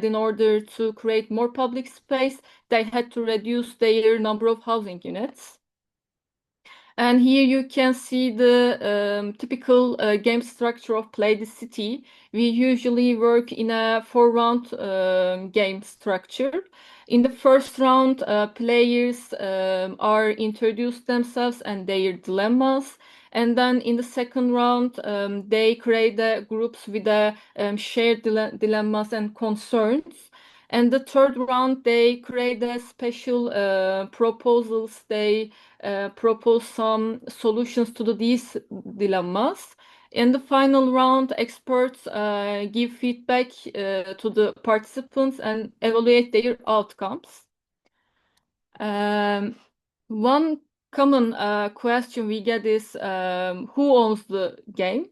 that in order to create more public space, they had to reduce their number of housing units. And here you can see the typical game structure of Play the City. We usually work in a four-round game structure. In the first round, players are introduced themselves and their dilemmas. And then in the second round, they create the groups with the shared dilemmas and concerns. And the third round, they create the special proposals. They propose some solutions to these dilemmas. In the final round, experts give feedback to the participants and evaluate their outcomes. One common question we get is who owns the game?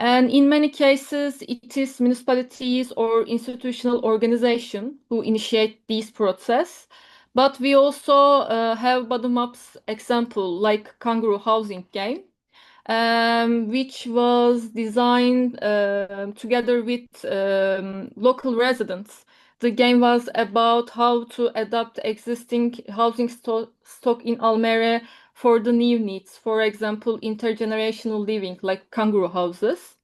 And in many cases, it is municipalities or institutional organization who initiate this process. But we also have bottom-up example like Kangaroo Housing Game, which was designed together with local residents. The game was about how to adapt existing housing stock in Almere for the new needs, for example, intergenerational living like kangaroo houses.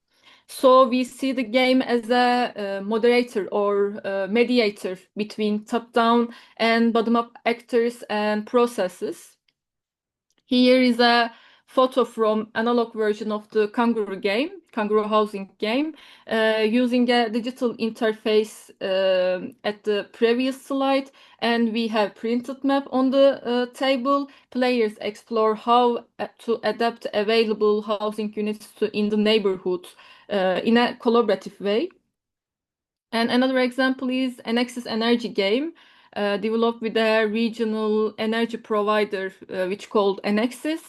So we see the game as a moderator or mediator between top-down and bottom-up actors and processes. Here is a photo from analog version of the kangaroo game, kangaroo housing game, using a digital interface at the previous slide, and we have printed map on the table. Players explore how to adapt available housing units in the neighborhood in a collaborative way. And another example is an Access Energy game developed with a regional energy provider, which called Enexis.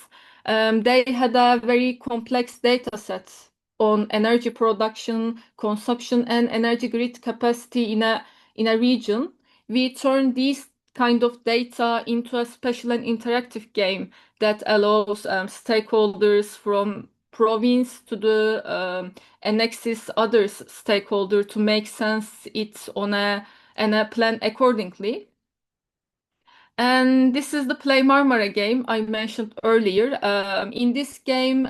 They had a very complex data set on energy production, consumption, and energy grid capacity in a region. We turned these kind of data into a special and interactive game that allows stakeholders from province to the annexes others stakeholder to make sense it's on a and a plan accordingly. And this is the Play Marmara game I mentioned earlier. In this game,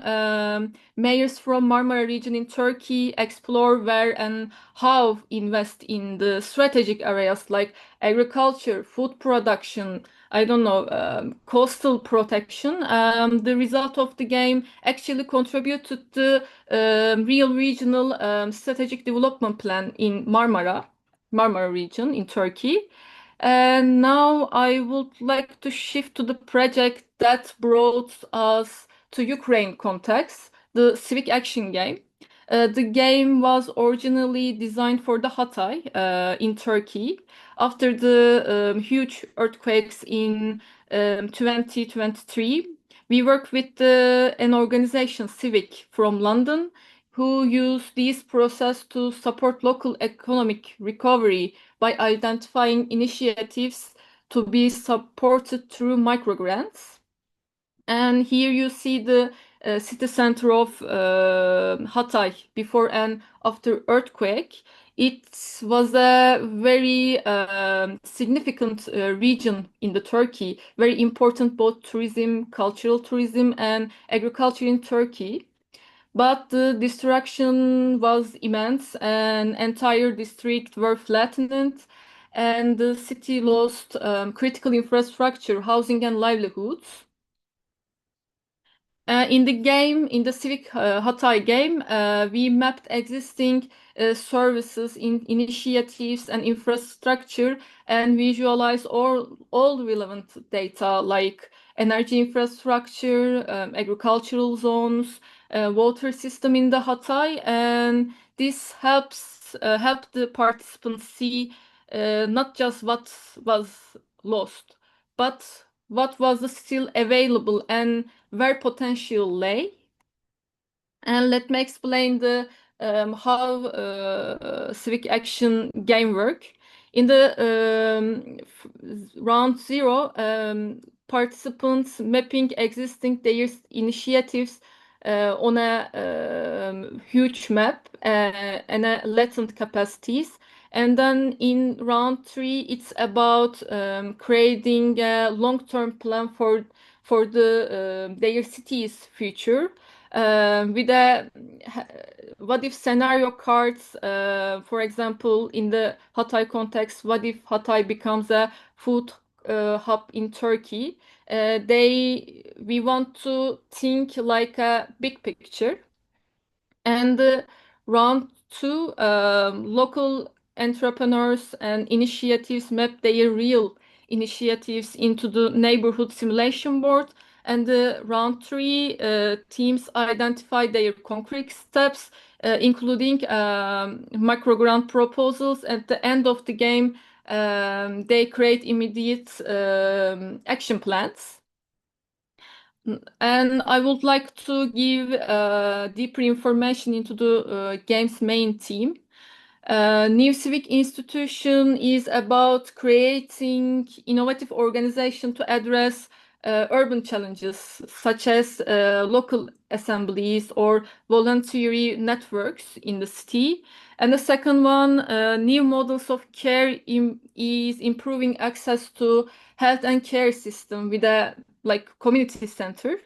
mayors from Marmara region in Turkey explore where and how invest in the strategic areas like agriculture, food production, I don't know, coastal protection. The result of the game actually contributed to the real regional strategic development plan in Marmara region in Turkey. And now I would like to shift to the project that brought us to Ukraine context, the civic action game. The game was originally designed for the Hatay in Turkey. After the huge earthquakes in 2023, we worked with an organization, Civic, from London, who used this process to support local economic recovery by identifying initiatives to be supported through microgrants. And here you see the city center of Hatay before and after earthquake. It was a very significant region in the Turkey, very important both tourism, cultural tourism, and agriculture in Turkey. But the destruction was immense, and entire districts were flattened, and the city lost critical infrastructure, housing, and livelihoods. In the game, in the Civic Hatay game, we mapped existing services, initiatives, and infrastructure, and visualized all relevant data like energy infrastructure, agricultural zones, water system in the Hatay, and this helped the participants see not just what was lost, but what was still available and where potential lay. And let me explain the how civic action game work. In the round zero, participants mapping existing their initiatives on a huge map and a latent capacities. And then in round three, it's about creating a long-term plan for their city's future with a what if scenario cards. For example, in the Hatay context, what if Hatay becomes a food hub in Turkey? We want to think like a big picture. And round two, local entrepreneurs and initiatives map their real initiatives into the neighborhood simulation board. And round three, teams identify their concrete steps, including micro grant proposals. At the end of the game, they create immediate action plans. And I would like to give deeper information into the game's main theme. New civic institution is about creating innovative organization to address urban challenges such as local assemblies or voluntary networks in the city. And the second one, new models of care is improving access to health and care system with a like community center.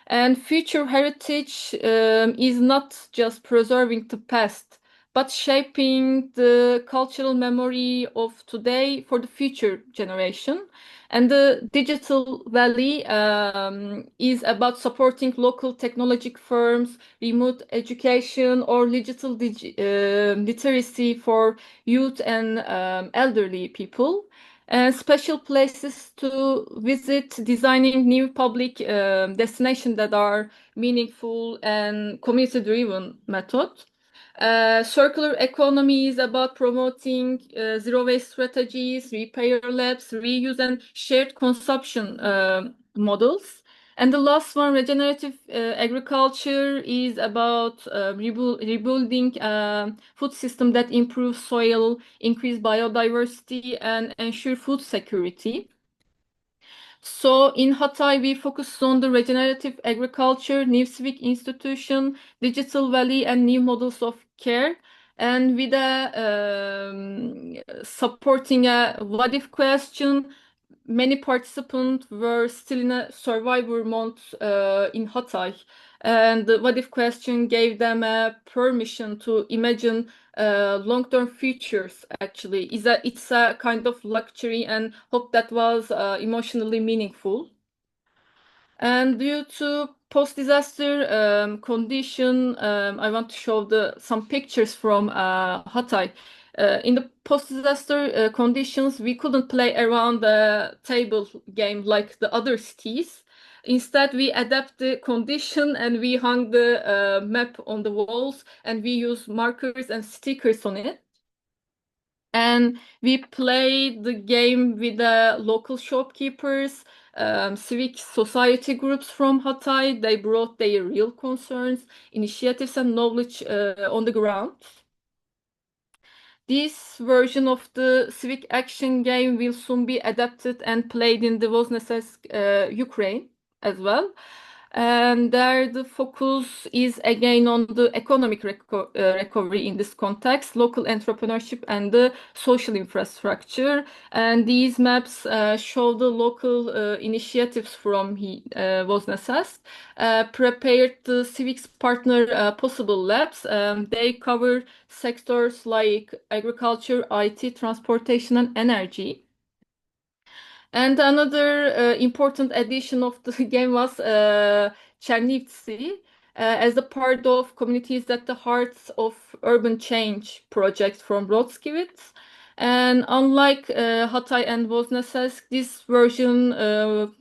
And future heritage is not just preserving the past, but shaping the cultural memory of today for the future generation. And the Digital Valley is about supporting local technology firms, remote education, or literacy for youth and elderly people, and special places to visit, designing new public destinations that are meaningful and community-driven method. Circular economy is about promoting zero waste strategies, repair labs, reuse and shared consumption models. And the last one, regenerative agriculture, is about rebuilding food system that improves soil, increase biodiversity, and ensure food security. So in Hatay, we focus on the regenerative agriculture, new civic institution, digital valley, and new models of care. And with supporting a what if question, many participants were still in a survivor mode in Hatay. And the what if question gave them a permission to imagine long-term futures. Actually, it's a kind of luxury and hope that was emotionally meaningful. And due to post-disaster condition, I want to show some pictures from Hatay. In the post-disaster conditions, we couldn't play around the table game like the other cities. Instead, we adapt the condition and we hung the map on the walls and we use markers and stickers on it. And we played the game with the local shopkeepers, civic society groups from Hatay. They brought their real concerns, initiatives, and knowledge on the ground. This version of the civic action game will soon be adapted and played in the Voznesensk, Ukraine as well. And there the focus is again on the economic recovery in this context, local entrepreneurship and the social infrastructure. And these maps show the local initiatives from Voznesensk, prepared the civics partner possible labs. They cover sectors like agriculture, IT, transportation, and energy. And another important addition of the game was Chernivtsi, as a part of communities at the heart of urban change projects from Rodskivitz. And unlike Hatay and Voznesensk, this version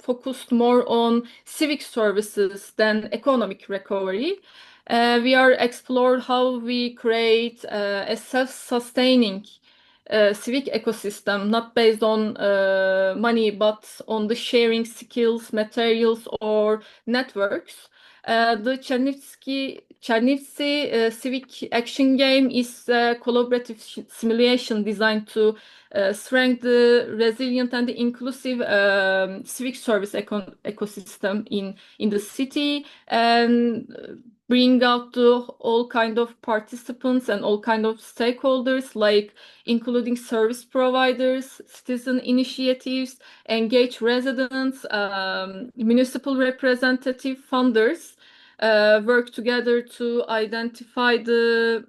focused more on civic services than economic recovery. We are explored how we create a self-sustaining civic ecosystem, not based on money, but on the sharing skills, materials, or networks. The Chernivtsi civic action game is a collaborative simulation designed to strengthen the resilient and inclusive civic service ecosystem in the city. And bring out the all kind of participants and all kind of stakeholders, like including service providers, citizen initiatives, engage residents, municipal representative funders, work together to identify the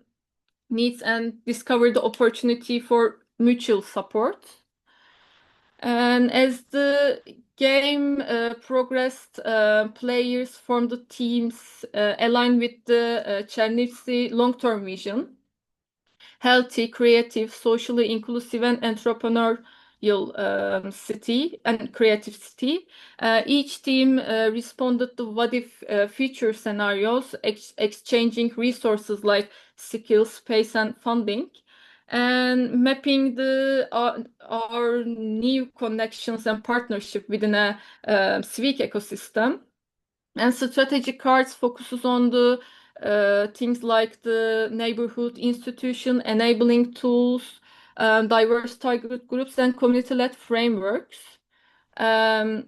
needs and discover the opportunity for mutual support. And as the game progressed, players formed the teams aligned with the Chernivtsi long-term vision: healthy, creative, socially inclusive, and entrepreneurial city and creative city. Each team responded to what-if future scenarios, exchanging resources like skills, space, and funding, and mapping our new connections and partnership within a civic ecosystem. And strategy cards focuses on the things like the neighborhood institution, enabling tools, diverse target groups, and community-led frameworks. Um,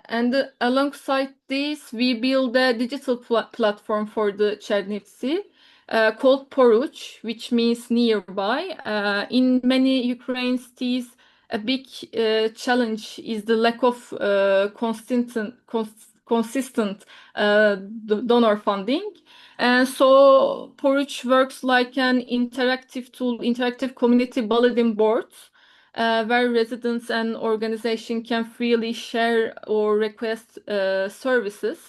and alongside this, we build a digital platform for the Chernivtsi called Poruch, which means nearby. In many Ukraine cities, a big challenge is the lack of consistent donor funding. And so Poruch works like an interactive tool, interactive community bulletin board, where residents and organizations can freely share or request services,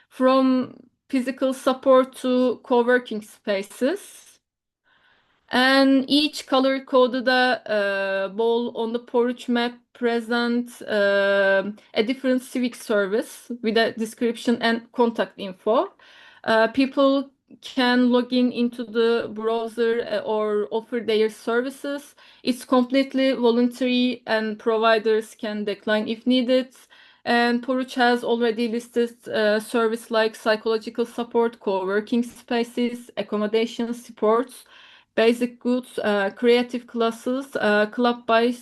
from physical support to co-working spaces. And each color-coded ball on the porridge map presents a different civic service with a description and contact info. People can log in into the browser or offer their services. It's completely voluntary, and providers can decline if needed. And Poruch has already listed service like psychological support, co-working spaces, accommodation supports, basic goods, creative classes, club by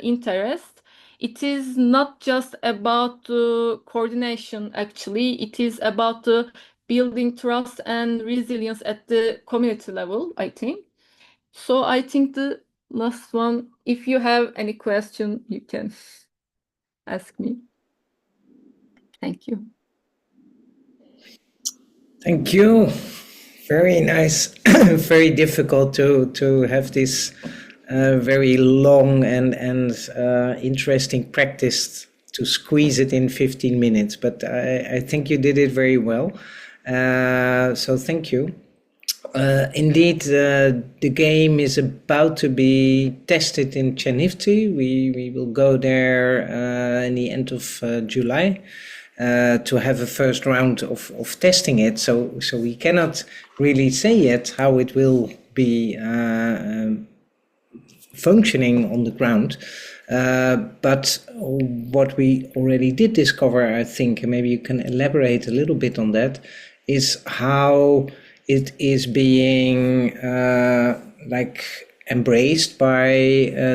interest. It is not just about the coordination, actually. It is about the building trust and resilience at the community level, I think. So I think the last one, if you have any question, you can ask me. Thank you. Thank you. Very nice. Very difficult to have this very long and interesting practice to squeeze it in 15 minutes. But I think you did it very well. So thank you. Indeed, the game is about to be tested in Chernivtsi. We will go there in the end of July to have a first round of testing it. So we cannot really say yet how it will be functioning on the ground. But what we already did discover, I think, and maybe you can elaborate a little bit on that, is how it is being embraced by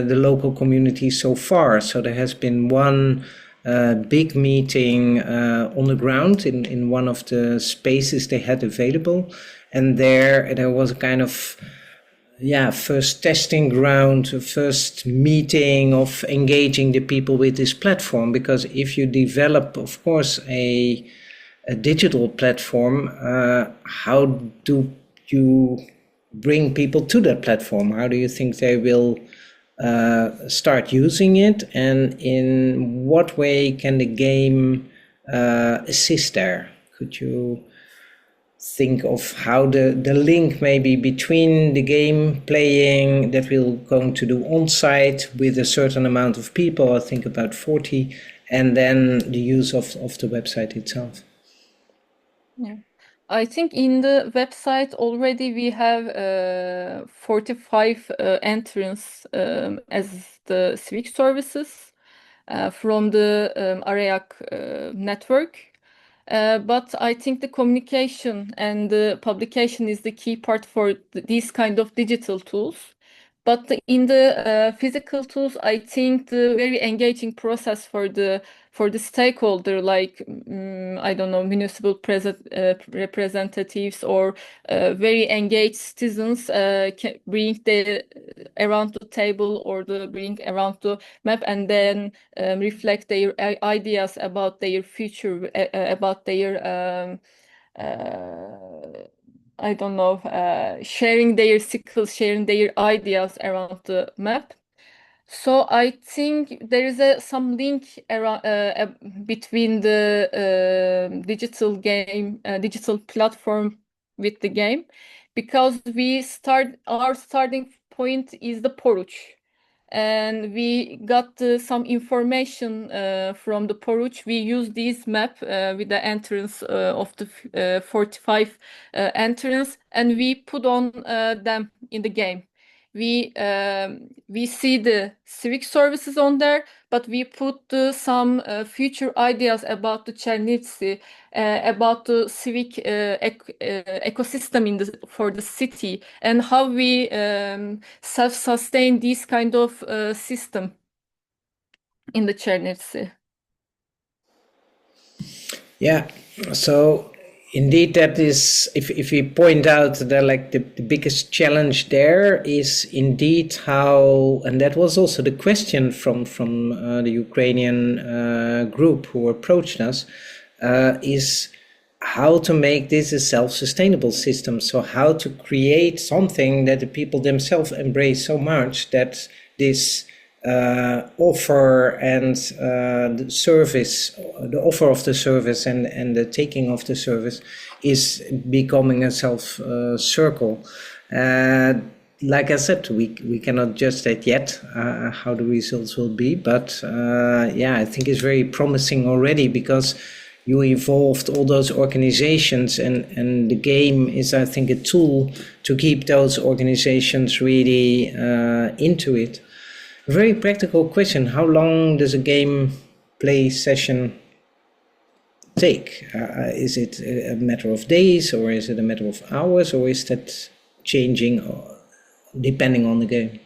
the local community so far. So there has been one big meeting on the ground in one of the spaces they had available, and there was a kind of first testing ground, first meeting of engaging the people with this platform. Because if you develop, of course, a digital platform, how do you bring people to that platform? How do you think they will start using it? And in what way can the game assist there? Could you think of how the link maybe between the game playing that we're going to do on site with a certain amount of people, I think about 40, and then the use of the website itself? Yeah. I think in the website already we have 45 entrants as the civic services from the AREAC network. But I think the communication and the publication is the key part for these kind of digital tools. But in the physical tools, I think the very engaging process for the stakeholder, like I don't know, municipal representatives or very engaged citizens, can bring the around the table or the bring around the map, and then reflect their ideas about their future, about their I don't know, sharing their skills, sharing their ideas around the map. So I think there is some link around between the digital platform with the game, because our starting point is the Poruch, and we got some information from the Poruch. We use this map with the entrance of the 45 entrance, and we put on them in the game. We see the civic services on there, but we put some future ideas about the Chernivtsi, about the civic ecosystem for the city, and how we self-sustain this kind of system in the Chernivtsi. Yeah, so indeed, that is, if we point out that like the biggest challenge there is indeed how, and that was also the question from the Ukrainian group who approached us, is how to make this a self-sustainable system. So how to create something that the people themselves embrace so much that this offer and the service, the offer of the service and the taking of the service is becoming a circle. Like I said, we cannot judge that yet, how the results will be, but yeah, I think it's very promising already, because you involved all those organizations, and the game is, I think, a tool to keep those organizations really into it. A very practical question: how long does a game play session take? Is it a matter of days, or is it a matter of hours, or is that changing depending on the game?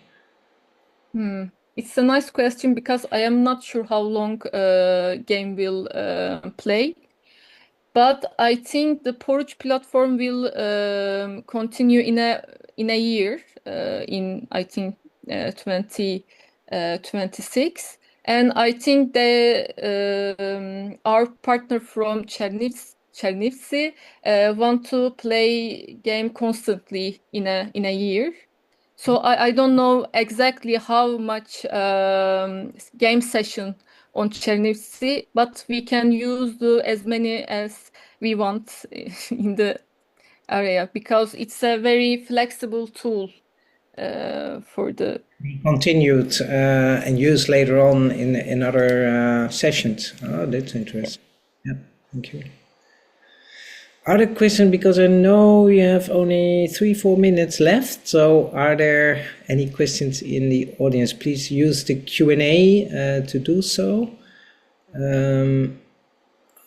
It's a nice question, because I am not sure how long game will play. But I think the Porridge platform will continue in a year, in I think 2026, and I think our partner from Chernivtsi want to play game constantly in a year. So I don't know exactly how much game session on Chernivtsi, but we can use as many as we want in the area, because it's a very flexible tool for the. Continued and used later on in other sessions. Oh, that's interesting. Yeah, thank you. Other question, because I know you have only 3-4 minutes left. So are there any questions in the audience? Please use the Q&A to do so.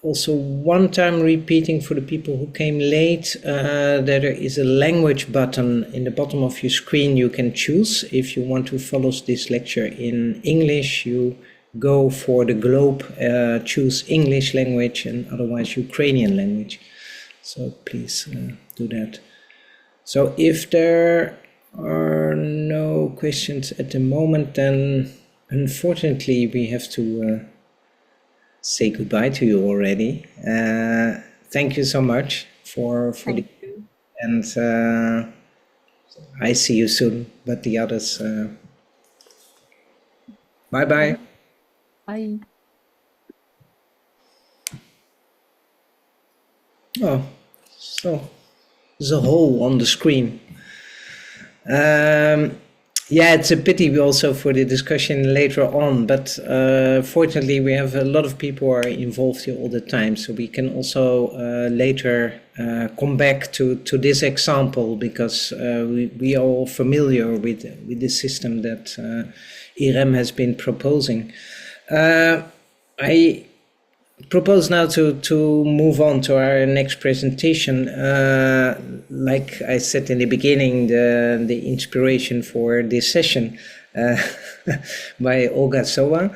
Also, one time repeating for the people who came late, that there is a language button in the bottom of your screen you can choose. If you want to follow this lecture in English, you go for the globe, choose English language, and otherwise Ukrainian language. So please do that. So if there are no questions at the moment, then unfortunately we have to say goodbye to you already. Thank you so much for the, and I see you soon. But the others, bye bye. Bye. Oh, so there's a hole on the screen. Yeah, it's a pity also for the discussion later on, but fortunately we have a lot of people who are involved here all the time, so we can also later come back to this example, because we are all familiar with the system that IREM has been proposing. I propose now to move on to our next presentation. Like I said in the beginning, the inspiration for this session uh, by Olga Sowa.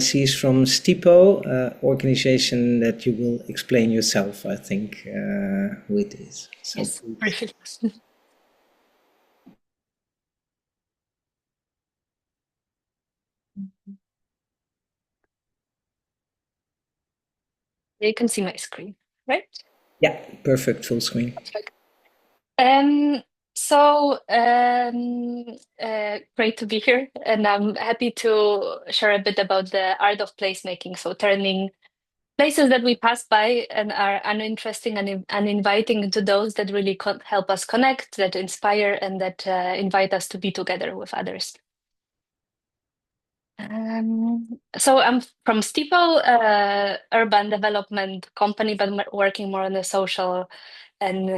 She's from STIPO, organization that you will explain yourself, I think, who it is. So Yes, please. briefly. You can see my screen, right? Yeah, perfect, full screen. Perfect. Great to be here, and I'm happy to share a bit about the art of placemaking. So turning places that we pass by and are uninteresting and uninviting into those that really help us connect, that inspire, and that invite us to be together with others. So I'm from STIPO, urban development company, but working more on the social and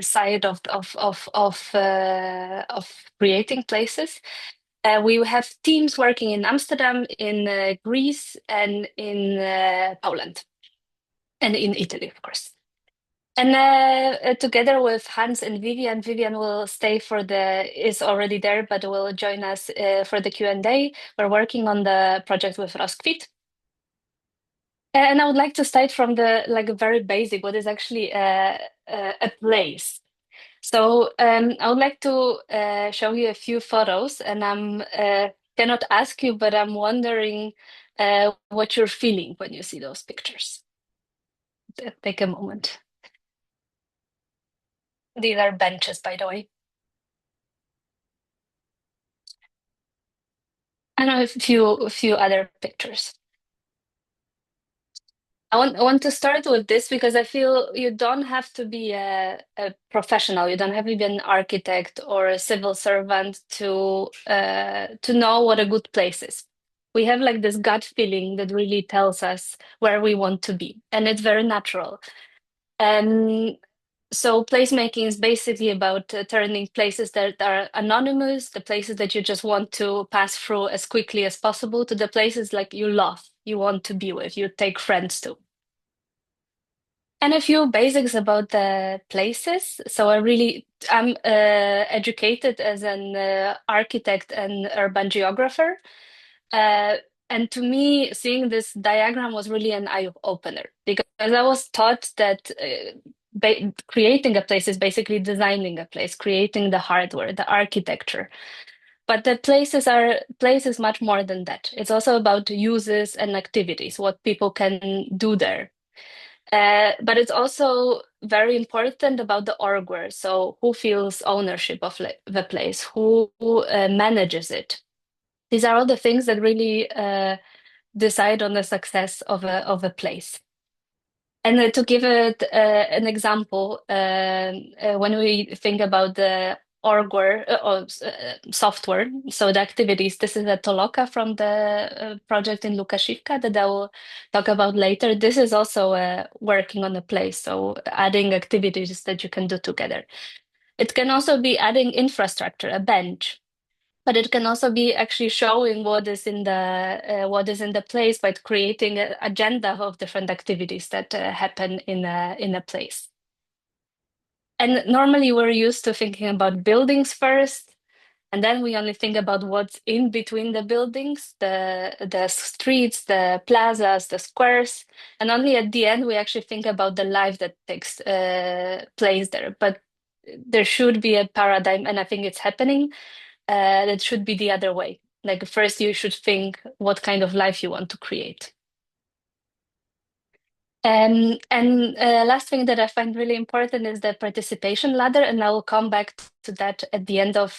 side of creating places. We have teams working in Amsterdam, in Greece, and in Poland, and in Italy, of course. And together with Hans and Vivian will stay is already there, but will join us for the Q&A. We're working on the project with Roskvit. And I would like to start from the very basic, what is actually a place. So I would like to show you a few photos, and I'm cannot ask you, but I'm wondering what you're feeling when you see those pictures. Take a moment. These are benches, by the way. And a few other pictures. I want to start with this because I feel you don't have to be a professional. You don't have to be an architect or a civil servant to know what a good place is. We have like this gut feeling that really tells us where we want to be, and it's very natural. And so placemaking is basically about turning places that are anonymous, the places that you just want to pass through as quickly as possible, to the places like you love, you want to be with, you take friends to. And a few basics about the places. So I'm educated as an architect and urban geographer. Uh, and to me, seeing this diagram was really an eye opener because I was taught that creating a place is basically designing a place, creating the hardware, the architecture. But the places much more than that. It's also about uses and activities, what people can do there. But it's also very important about the orgware. So who feels ownership of the place? Who manages it? These are all the things that really decide on the success of a place. And to give it an example, when we think about the orgware or software, so the activities, this is a Toloka from the project in Lukashivka that I will talk about later. This is also working on a place, so adding activities that you can do together. It can also be adding infrastructure, a bench, but it can also be actually showing what is in the place by creating an agenda of different activities that happen in a place. And normally we're used to thinking about buildings first, and then we only think about what's in between the buildings, the streets, the plazas, the squares, and only at the end we actually think about the life that takes place there. But there should be a paradigm, and I think it's happening, that should be the other way. Like first you should think what kind of life you want to create. And last thing that I find really important is the participation ladder, and I will come back to that at the end of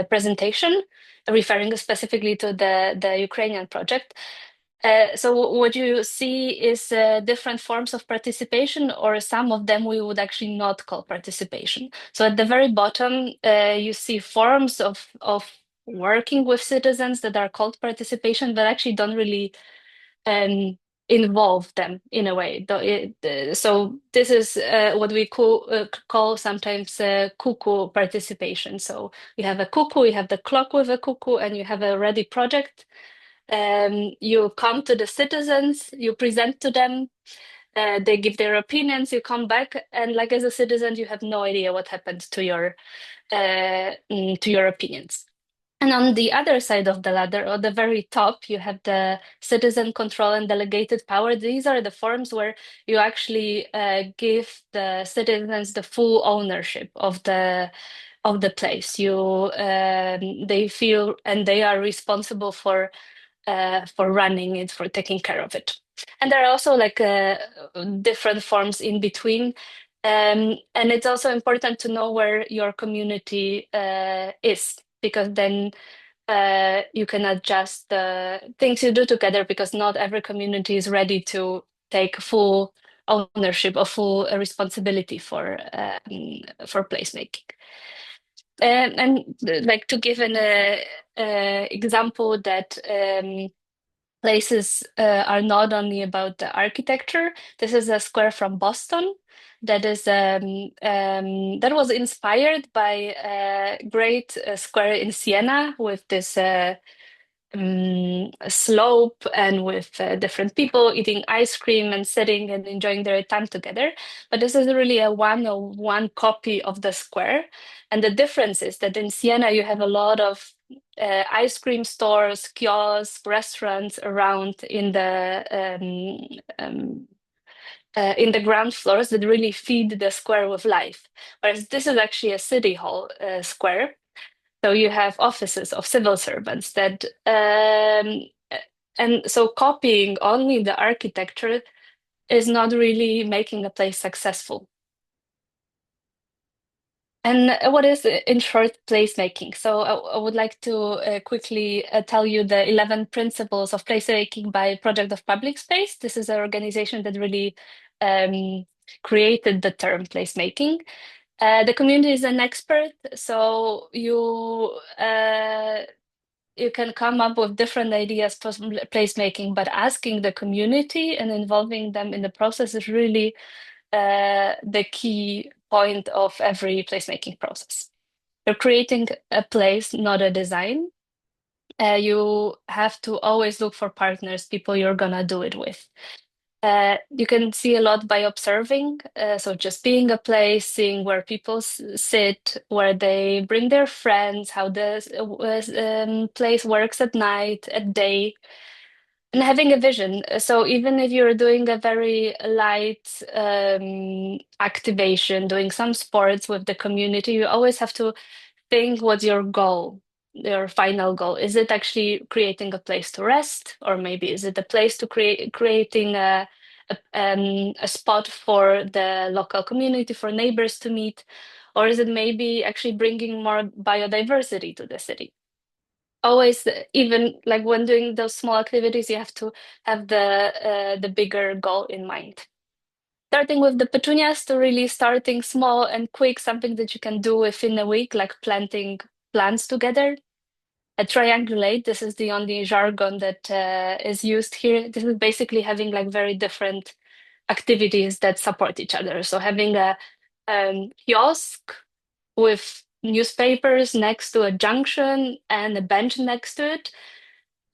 presentation, referring specifically to the Ukrainian project. So what you see is different forms of participation, or some of them we would actually not call participation. So at the very bottom, you see forms of working with citizens that are called participation, but actually don't really involve them in a way. So this is what we call sometimes cuckoo participation. So you have a cuckoo, you have the clock with a cuckoo, and you have a ready project. You come to the citizens, you present to them, they give their opinions, you come back, and like as a citizen, you have no idea what happened to your opinions. And on the other side of the ladder, or the very top, you have the citizen control and delegated power. These are the forms where you actually give the citizens the full ownership of the place. They feel and they are responsible for running it, for taking care of it. And there are also like different forms in between. And it's also important to know where your community is, because then you can adjust the things you do together, because not every community is ready to take full ownership or full responsibility for placemaking. And like to give an example that places are not only about the architecture. This is a square from Boston that is that was inspired by a great square in Siena with this slope and with different people eating ice cream and sitting and enjoying their time together. But this is really a one copy of the square. And the difference is that in Siena, you have a lot of ice cream stores, kiosks, restaurants around in the ground floors that really feed the square with life. Whereas this is actually a city hall square. So you have offices of civil servants and so copying only the architecture is not really making a place successful. And what is, in short, placemaking? So I would like to quickly tell you the 11 principles of placemaking by Project of Public Space. This is an organization that really created the term placemaking. The community is an expert, so you can come up with different ideas for placemaking, but asking the community and involving them in the process is really the key point of every placemaking process. You're creating a place, not a design. You have to always look for partners, people you're gonna do it with. You can see a lot by observing. So just being a place, seeing where people sit, where they bring their friends, how the place works at night, at day, and having a vision. So even if you're doing a very light activation, doing some sports with the community, you always have to think what's your goal, your final goal. Is it actually creating a place to rest, or maybe is it a place to creating a spot for the local community, for neighbors to meet, or is it maybe actually bringing more biodiversity to the city? Always, even like when doing those small activities, you have to have the bigger goal in mind. Starting with the petunias, to really starting small and quick, something that you can do within a week, like planting plants together. A triangulate, this is the only jargon that is used here. This is basically having like very different activities that support each other. So having a kiosk with newspapers next to a junction and a bench next to it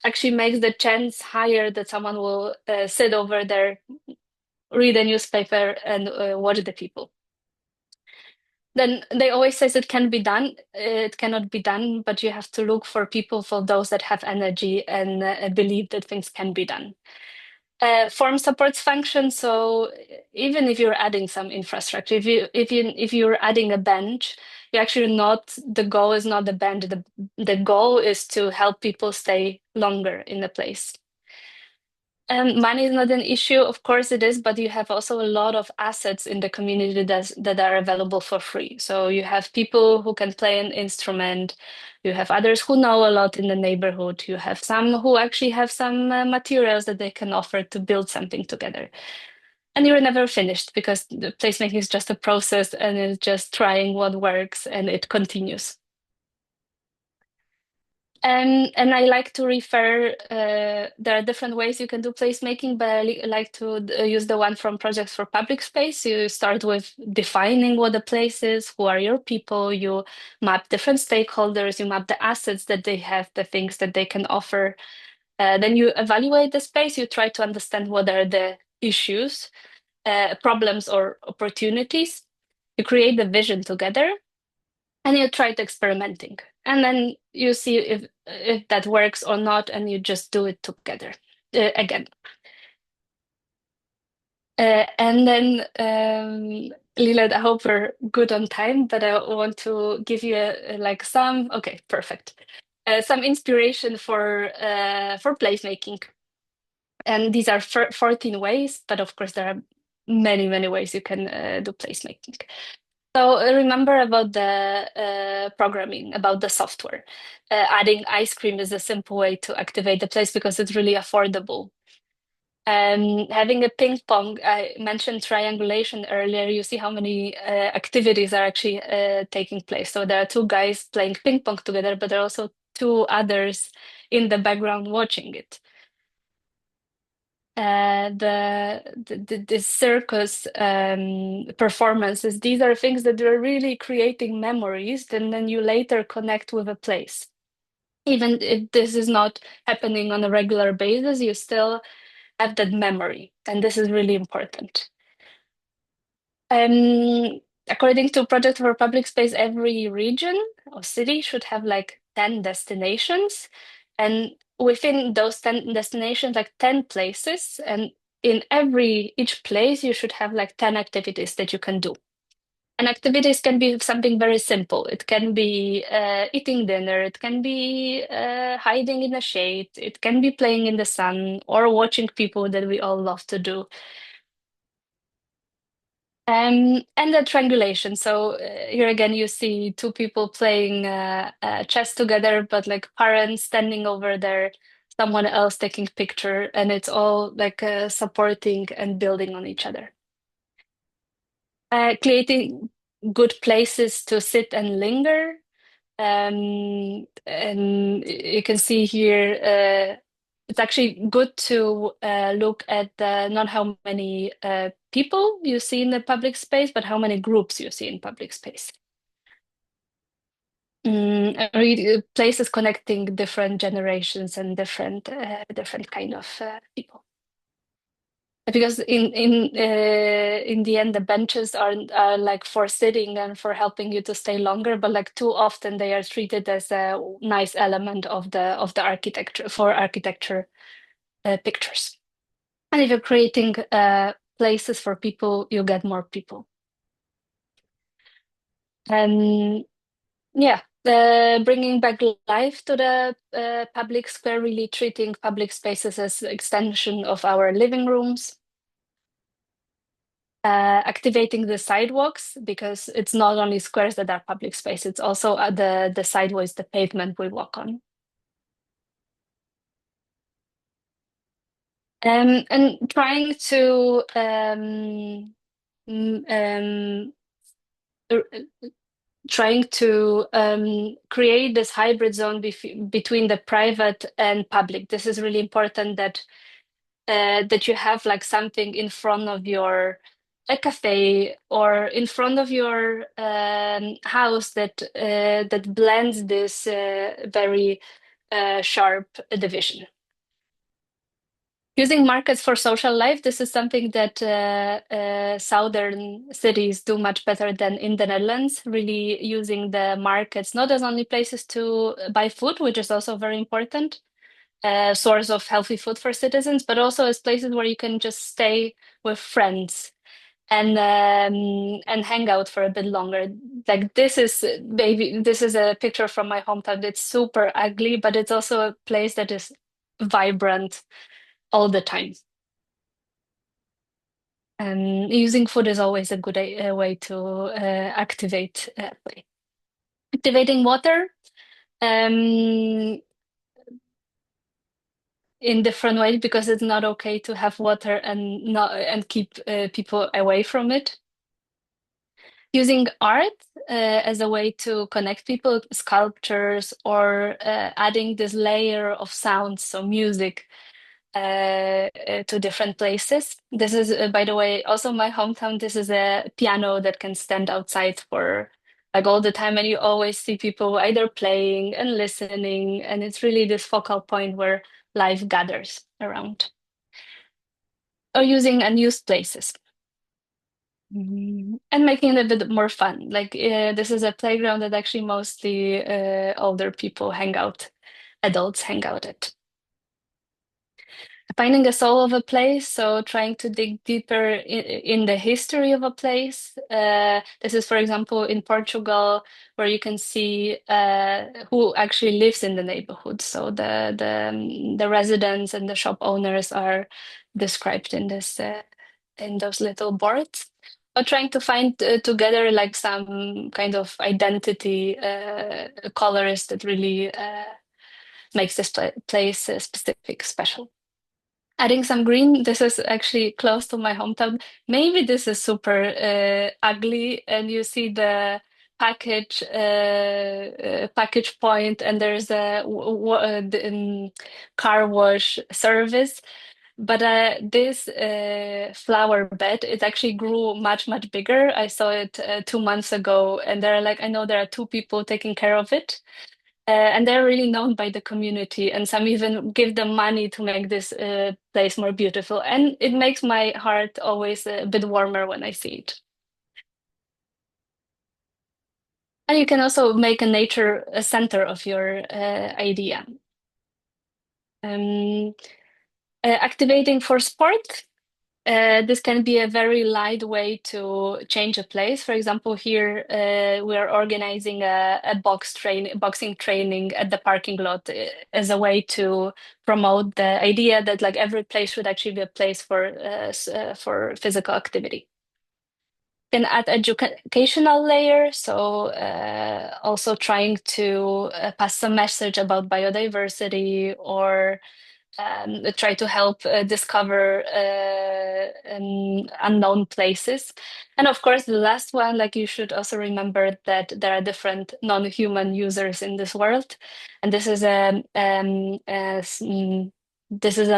actually makes the chance higher that someone will sit over there, read a newspaper, and watch the people. Then they always says it can be done. It cannot be done, but you have to look for people, for those that have energy and believe that things can be done. Form supports function. So even if you're adding some infrastructure, if you're adding a bench, you actually not, the goal is not the bench. The goal is to help people stay longer in the place. Money is not an issue, of course it is, but you have also a lot of assets in the community that are available for free. So you have people who can play an instrument, you have others who know a lot in the neighborhood, you have some who actually have some materials that they can offer to build something together. And you're never finished, because the placemaking is just a process and it's just trying what works, and it continues. And I like to refer, there are different ways you can do placemaking, but I like to use the one from Projects for Public Space. You start with defining what the place is, who are your people, you map different stakeholders, you map the assets that they have, the things that they can offer. Then you evaluate the space, you try to understand what are the issues, problems, or opportunities. You create the vision together, and you try to experimenting. And then you see if that works or not, and you just do it together again. And then, Lilith, I hope we're good on time, but I want to give you okay, perfect. Some inspiration for placemaking. And these are 14 ways, but of course there are many, many ways you can do placemaking. So remember about the programming, about the software. Adding ice cream is a simple way to activate the place because it's really affordable. Having a ping pong, I mentioned triangulation earlier. You see how many activities are actually taking place. So there are two guys playing ping pong together, but there are also two others in the background watching it. The circus performances, these are things that are really creating memories, and then you later connect with a place. Even if this is not happening on a regular basis, you still have that memory, and this is really important. According to Project for Public Space, every region or city should have like 10 destinations, and within those 10 destinations, like 10 places, and in each place, you should have like 10 activities that you can do. And activities can be something very simple. It can be eating dinner, it can be hiding in the shade, it can be playing in the sun, or watching people that we all love to do. And the triangulation. So here again, you see two people playing chess together, but like parents standing over there, someone else taking picture, and it's all like supporting and building on each other. Creating good places to sit and linger. And you can see here, it's actually good to look at not how many people you see in the public space, but how many groups you see in public space. Places connecting different generations and different kind of people. Because in the end, the benches are like for sitting and for helping you to stay longer, but like too often they are treated as a nice element of the architecture for architecture pictures. And if you're creating places for people, you get more people. And yeah, bringing back life to the public square, really treating public spaces as extension of our living rooms. Activating the sidewalks, because it's not only squares that are public space, it's also the sidewalks, the pavement we walk on. And trying to create this hybrid zone between the private and public. This is really important that you have like something in front of a cafe or in front of your house that blends this very sharp division. Using markets for social life, this is something that southern cities do much better than in the Netherlands, really using the markets not as only places to buy food, which is also very important, source of healthy food for citizens, but also as places where you can just stay with friends and hang out for a bit longer. Like this is a picture from my hometown. It's super ugly, but it's also a place that is vibrant all the time. And using food is always a good way to activate play. Activating water. In different ways, because it's not okay to have water and keep people away from it. Using art as a way to connect people, sculptures, or adding this layer of sounds, so music, to different places. This is, by the way, also my hometown. This is a piano that can stand outside for like all the time, and you always see people either playing and listening, and it's really this focal point where life gathers around. Or using unused places. And making it a bit more fun. Like this is a playground that actually mostly older people hang out, adults hang out at. Finding a soul of a place, so trying to dig deeper in the history of a place. This is, for example, in Portugal, where you can see who actually lives in the neighborhood. So the residents and the shop owners are described in this in those little boards. Or trying to find together like some kind of identity colors that really makes this place specific, special. Adding some green, this is actually close to my hometown. Maybe this is super ugly, and you see the package point, and there's a car wash service. But this flower bed, it actually grew much bigger. I saw it 2 months ago, and they're like, I know there are two people taking care of it. And they're really known by the community, and some even give them money to make this place more beautiful. And it makes my heart always a bit warmer when I see it. And you can also make a nature a center of your idea. Um, Activating for sport. This can be a very light way to change a place. For example, here we are organizing a boxing training at the parking lot as a way to promote the idea that like every place should actually be a place for physical activity. Can add educational layer, so also trying to pass some message about biodiversity or try to help discover unknown places. And of course, the last one, like you should also remember that there are different non-human users in this world, and this is a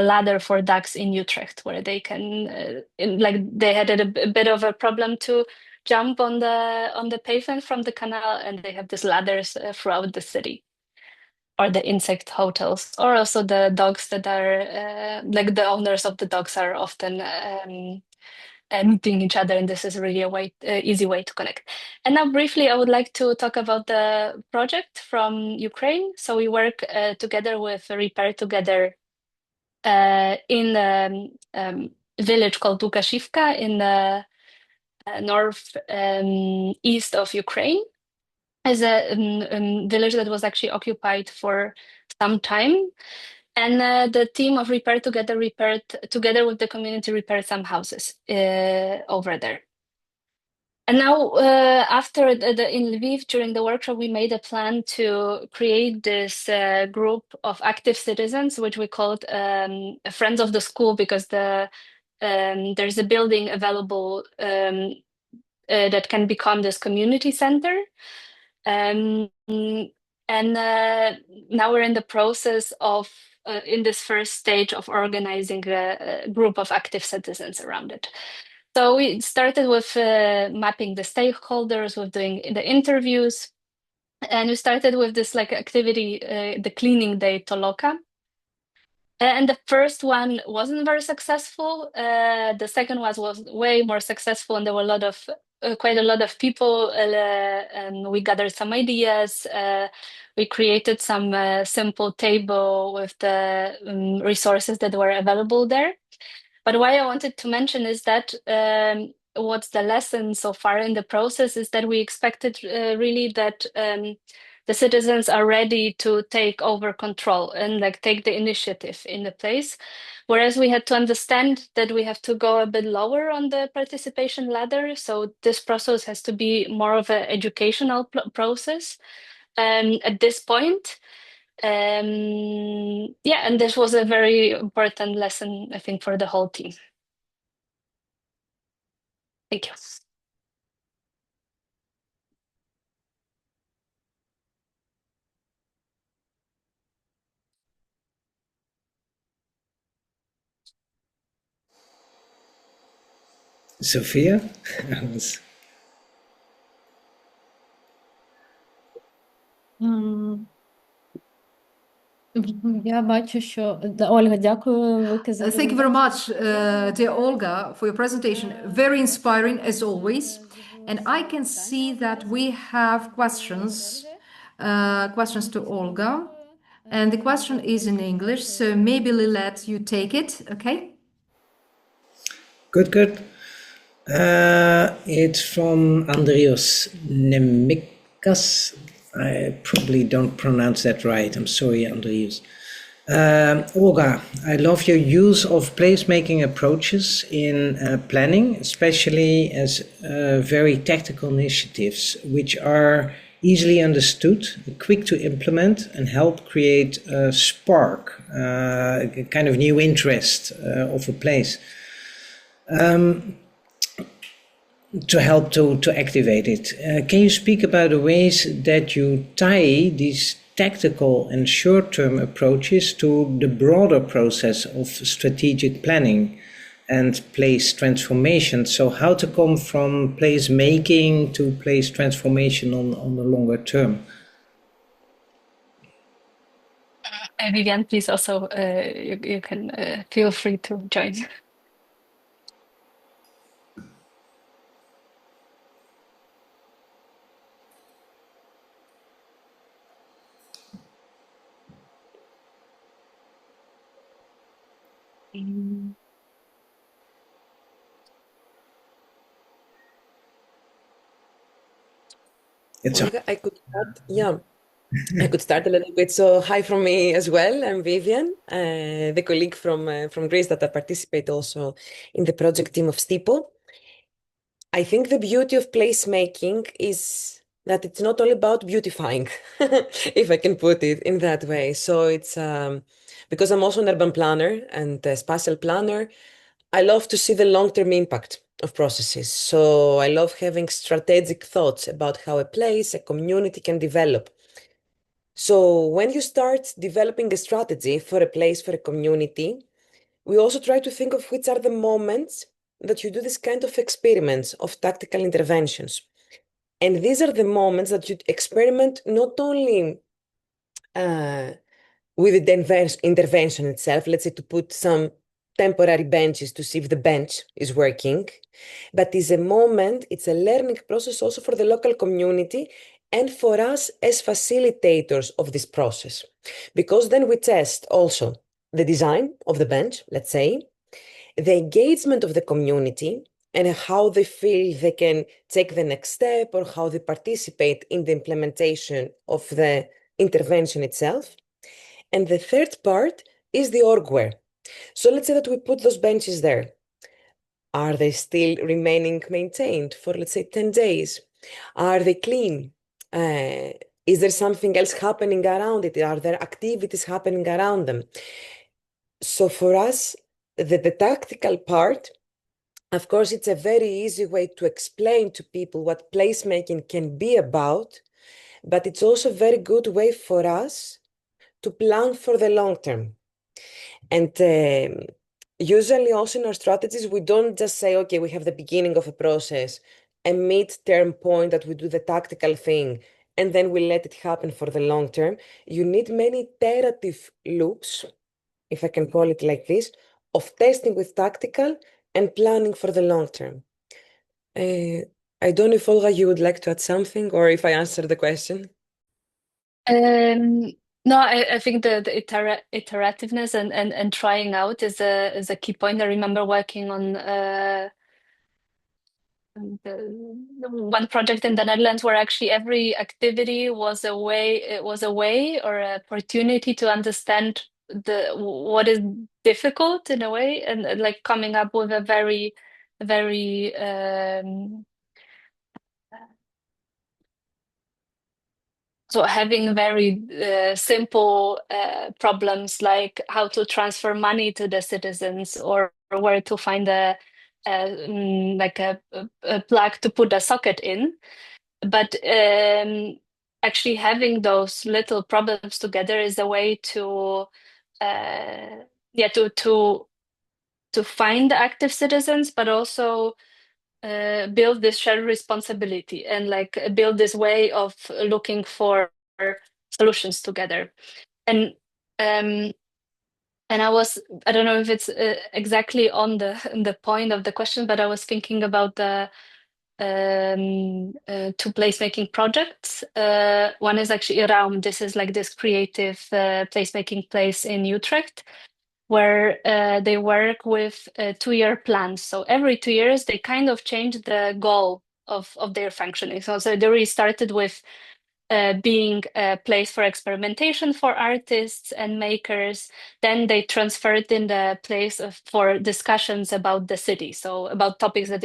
ladder for ducks in Utrecht, where they can, like, they had a bit of a problem to jump on the pavement from the canal, and they have these ladders throughout the city. Or the insect hotels, or also the dogs that are like the owners of the dogs are often meeting each other, and this is really a easy way to connect. And now, briefly, I would like to talk about the project from Ukraine. So we work together with Repair Together in a village called Lukashivka in the north east of Ukraine. As a village that was actually occupied for some time. And the team of Repair Together repaired, together with the community, repaired some houses over there. And now, after in Lviv, during the workshop, we made a plan to create this group of active citizens, which we called Friends of the School, because there's a building available that can become this community center. And now we're in the process of, in this first stage of organizing a group of active citizens around it. So we started with mapping the stakeholders, with doing the interviews, and we started with this like activity, the cleaning day Toloka. And the first one wasn't very successful. The second one was way more successful, and there were quite a lot of people, and we gathered some ideas. We created some simple table with the resources that were available there. But why I wanted to mention is that what's the lesson so far in the process is that we expected really that the citizens are ready to take over control and like take the initiative in the place. Whereas we had to understand that we have to go a bit lower on the participation ladder. So this process has to be more of an educational process at this point. Yeah, and this was a very important lesson, I think, for the whole team. Thank you. Sophia? Я бачу, що Ольга, дякую велике за Thank you very much, dear Olga, for your presentation. Very inspiring as always. And I can see that we have questions to Olga. And the question is in English, so maybe Lilette, you take it, okay? Good. It's from Andrios Nemikas. I probably don't pronounce that right. I'm sorry, Andrios. Olga, I love your use of placemaking approaches in planning, especially as very tactical initiatives, which are easily understood, quick to implement, and help create a spark, a kind of new interest of a place. To help to activate it. Can you speak about the ways that you tie these tactical and short-term approaches to the broader process of strategic planning and place transformation? So how to come from place making to place transformation on the longer term? Vivian, please also, you can feel free to join. Olga, I could start. Yeah, I could start a little bit. So, hi from me as well. I'm Vivian, the colleague from Greece that I participate also in the project team of STIPO. I think the beauty of placemaking is that it's not all about beautifying, if I can put it in that way. So it's because I'm also an urban planner and a spatial planner, I love to see the long-term impact of processes. So I love having strategic thoughts about how a place, a community can develop. So when you start developing a strategy for a place, for a community, we also try to think of which are the moments that you do this kind of experiments of tactical interventions. And these are the moments that you experiment not only with the intervention itself, let's say to put some temporary benches to see if the bench is working, but is a moment, it's a learning process also for the local community and for us as facilitators of this process. Because then we test also the design of the bench, let's say, the engagement of the community and how they feel they can take the next step or how they participate in the implementation of the intervention itself. And the third part is the orgware. So let's say that we put those benches there. Are they still remaining maintained for, let's say, 10 days? Are they clean? Is there something else happening around it? Are there activities happening around them? So for us, the tactical part, of course, it's a very easy way to explain to people what placemaking can be about, but it's also a very good way for us to plan for the long term. And usually also in our strategies, we don't just say, okay, we have the beginning of a process, a mid-term point that we do the tactical thing, and then we let it happen for the long term. You need many iterative loops, if I can call it like this, of testing with tactical and planning for the long term. I don't know if Olga, you would like to add something or if I answered the question. No, I think the iterativeness and trying out is a key point. I remember working on the one project in the Netherlands where actually every activity was a way or an opportunity to understand what is difficult in a way, and like coming up with a very so having very simple problems like how to transfer money to the citizens or where to find like a plug to put a socket in. But actually having those little problems together is a way to to find the active citizens, but also build this shared responsibility and like build this way of looking for solutions together. And And I don't know if it's exactly on the point of the question, but I was thinking about the two placemaking projects. One is actually around, this is like this creative placemaking place in Utrecht, where they work with 2-year plans. So every 2 years, they kind of change the goal of their functioning. So they really started with being a place for experimentation for artists and makers. Then they transferred in the place for discussions about the city. So about topics that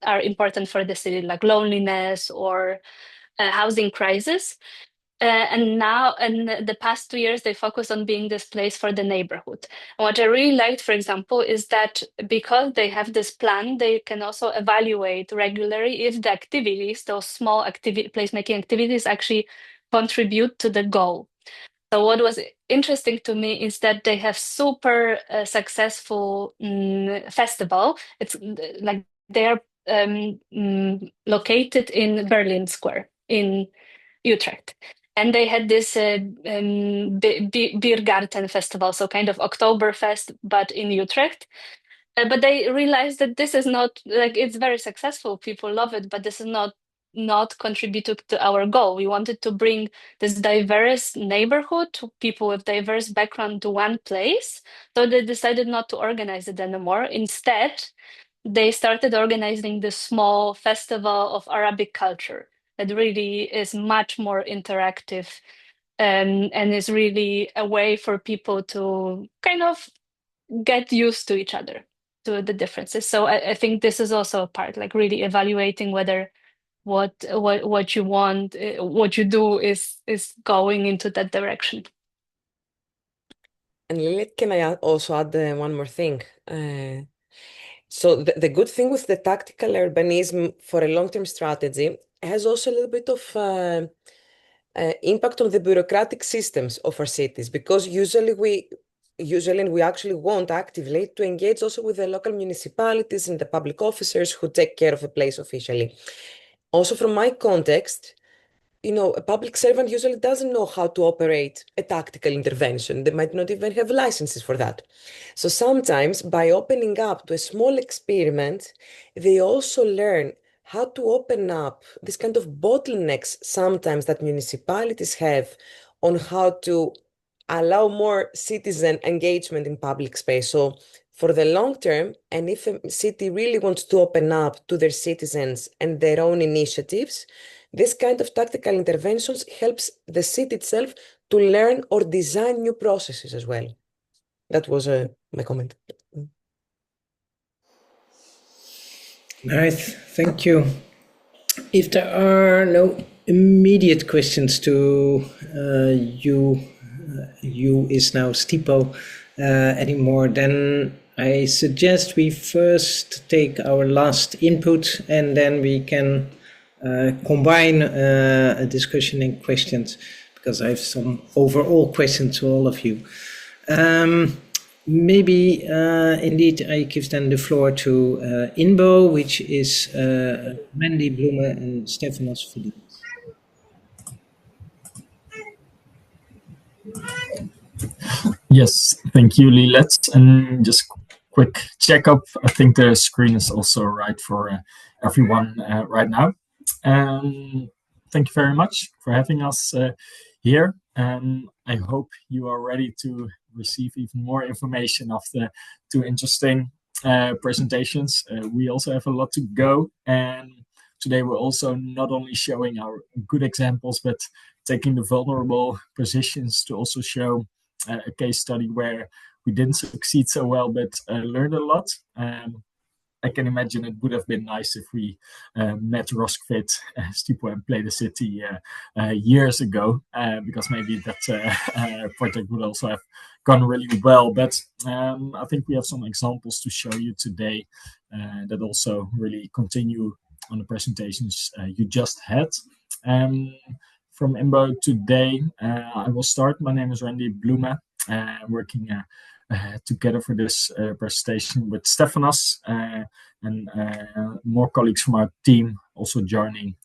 are important for the city, like loneliness or housing crisis. And now, in the past 2 years, they focus on being this place for the neighborhood. And what I really liked, for example, is that because they have this plan, they can also evaluate regularly if the activities, those small placemaking activities, actually contribute to the goal. So what was interesting to me is that they have super successful festival. It's like they are located in Berlin Square in Utrecht. And they had this Biergarten festival, so kind of Oktoberfest, but in Utrecht. But they realized that this is not, like, it's very successful. People love it, but this is not contributing to our goal. We wanted to bring this diverse neighborhood, to people with diverse background, to one place. So they decided not to organize it anymore. Instead, they started organizing this small festival of Arabic culture that really is much more interactive, and is really a way for people to kind of get used to each other, to the differences. So I think this is also a part, like really evaluating whether what you want, what you do is going into that direction. And Lilith, can I also add one more thing? So the good thing with the tactical urbanism for a long-term strategy has also a little bit of impact on the bureaucratic systems of our cities, because usually we actually want actively to engage also with the local municipalities and the public officers who take care of the place officially. Also, from my context, a public servant usually doesn't know how to operate a tactical intervention. They might not even have licenses for that. So sometimes by opening up to a small experiment, they also learn how to open up this kind of bottlenecks sometimes that municipalities have on how to allow more citizen engagement in public space. So for the long term, and if a city really wants to open up to their citizens and their own initiatives, this kind of tactical interventions helps the city itself to learn or design new processes as well. That was my comment. Nice, thank you. If there are no immediate questions to you is now STIPO anymore, then I suggest we first take our last input and then we can combine a discussion and questions, because I have some overall questions to all of you. Maybe indeed I give then the floor to INBO, which is Mandy, Bloem and Stefanos Filippas. Yes, thank you, Lee. Let's just quick checkup. I think the screen is also right for everyone right now. Thank you very much for having us here. I hope you are ready to receive even more information of the two interesting presentations. We also have a lot to go, and today we're also not only showing our good examples, but taking the vulnerable positions to also show a case study where we didn't succeed so well, but learned a lot. I can imagine it would have been nice if we met Roskvit, STIPO, and Play the City years ago, because maybe that project would also have gone really well. But I think we have some examples to show you today that also really continue on the presentations you just had. From INBO today, I will start. My name is Randy Bloem, working together for this presentation with Stefanos and more colleagues from our team also joining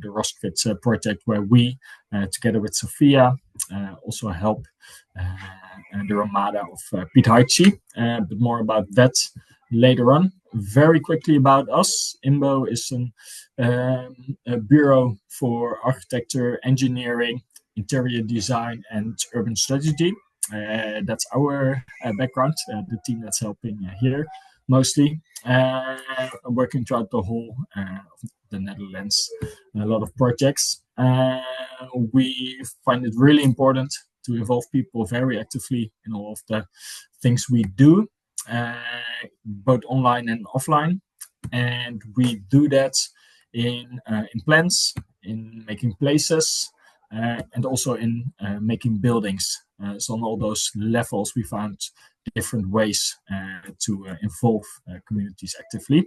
the Roskvitz project, where we, together with Sophia, also help the Ramada of Piet Haitsi, but more about that later on. Very quickly about us, INBO is a bureau for architecture, engineering, interior design, and urban strategy. That's our background, the team that's helping here mostly, working throughout the whole of the Netherlands, a lot of projects. We find it really important to involve people very actively in all of the things we do, both online and offline. And we do that in plans, in making places, and also in making buildings. So on all those levels, we found different ways to involve communities actively.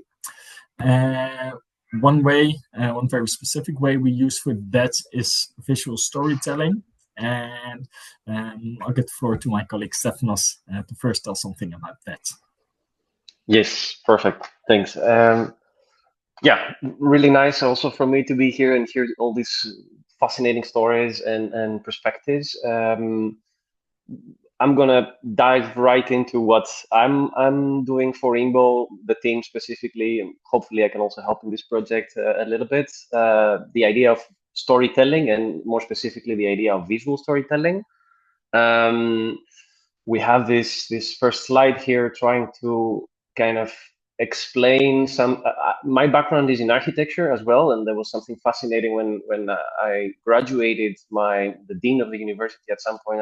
One very specific way we use for that is visual storytelling. And I'll get the floor to my colleague Stefanos to first tell something about that. Yes, perfect. Thanks. Yeah, really nice also for me to be here and hear all these fascinating stories and perspectives. I'm gonna dive right into what I'm doing for INBO, the team specifically, and hopefully I can also help in this project a little bit. The idea of storytelling, and more specifically the idea of visual storytelling. We have this first slide here trying to kind of explain some. My background is in architecture as well, and there was something fascinating when I graduated. The dean of the university at some point,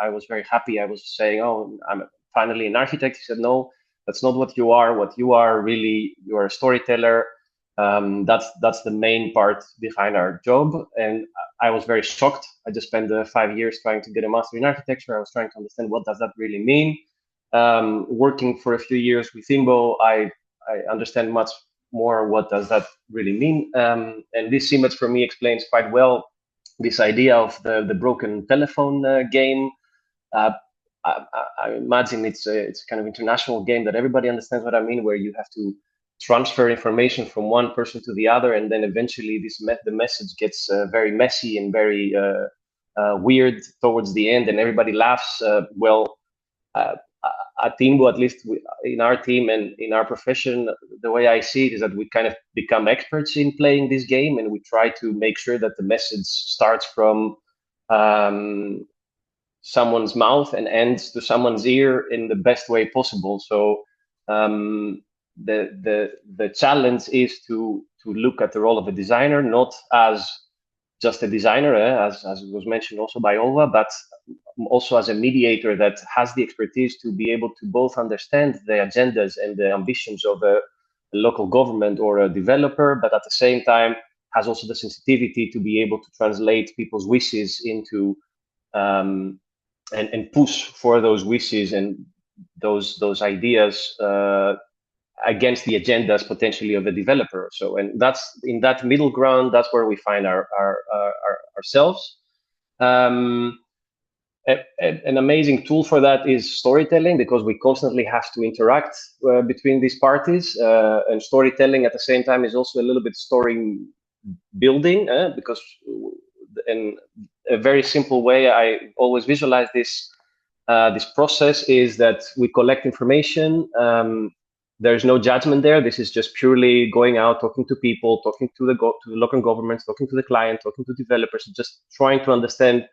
I was very happy. I was saying, "Oh, I'm finally an architect." He said, "No, that's not what you are. What you are really, you are a storyteller. That's the main part behind our job." And I was very shocked. I just spent 5 years trying to get a master in architecture. I was trying to understand what does that really mean. Working for a few years with INBO, I understand much more what does that really mean. And this image for me explains quite well this idea of the broken telephone game. I imagine it's a kind of international game that everybody understands what I mean, where you have to transfer information from one person to the other, and then eventually the message gets very messy and very weird towards the end, and everybody laughs. At INBO, at least in our team and in our profession, the way I see it is that we kind of become experts in playing this game, and we try to make sure that the message starts from someone's mouth and ends to someone's ear in the best way possible. So the challenge is to look at the role of a designer not as just a designer, as was mentioned also by Olga, but also as a mediator that has the expertise to be able to both understand the agendas and the ambitions of a local government or a developer, but at the same time has also the sensitivity to be able to translate people's wishes into and push for those wishes and those ideas against the agendas potentially of the developer. So, and that's in that middle ground, that's where we find ourselves. An amazing tool for that is storytelling, because we constantly have to interact between these parties, and storytelling at the same time is also a little bit story building, because in a very simple way I always visualize this process is that we collect information. There's no judgment there. This is just purely going out, talking to people, talking to the local governments, talking to the client, talking to developers, just trying to understand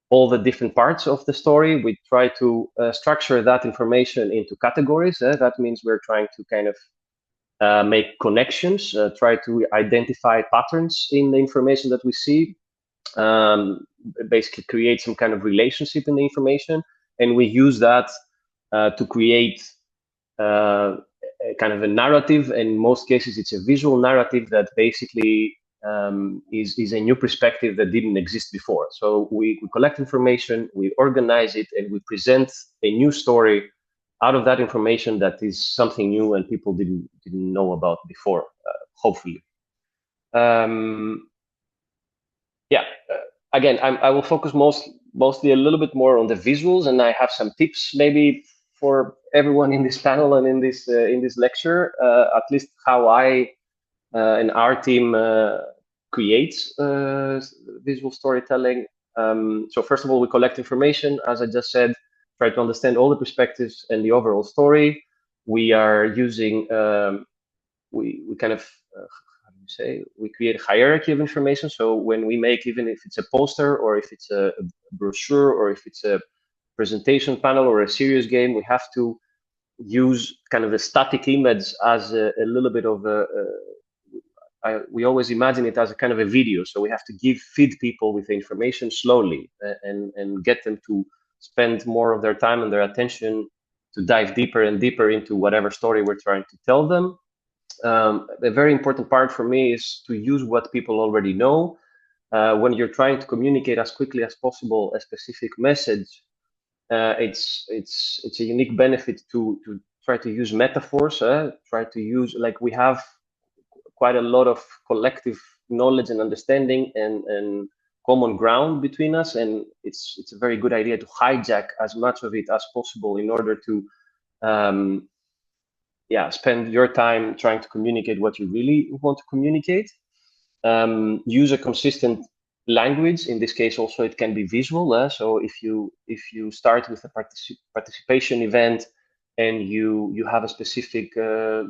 all the different parts of the story. We try to structure that information into categories. That means we're trying to kind of make connections, try to identify patterns in the information that we see, basically create some kind of relationship in the information. And we use that to create kind of a narrative. In most cases, it's a visual narrative that basically is a new perspective that didn't exist before. So we collect information, we organize it, and we present a new story out of that information that is something new and people didn't know about before, hopefully. again, I will focus mostly a little bit more on the visuals, and I have some tips maybe for everyone in this panel and in this lecture, at least how I and our team creates visual storytelling. So first of all, we collect information, as I just said, try to understand all the perspectives and the overall story. We are using, we kind of, how do you say, we create a hierarchy of information. So when we make, even if it's a poster or if it's a brochure or if it's a presentation panel or a serious game, we have to use kind of a static image as a little bit of we always imagine it as a kind of a video. So we have to feed people with the information slowly and get them to spend more of their time and their attention to dive deeper and deeper into whatever story we're trying to tell them. A very important part for me is to use what people already know. When you're trying to communicate as quickly as possible a specific message, it's a unique benefit to try to use metaphors. Try to use, like, we have quite a lot of collective knowledge and understanding and common ground between us, and it's a very good idea to hijack as much of it as possible in order to spend your time trying to communicate what you really want to communicate. Use a consistent language. In this case, also it can be visual. So if you start with a participation event and you have a specific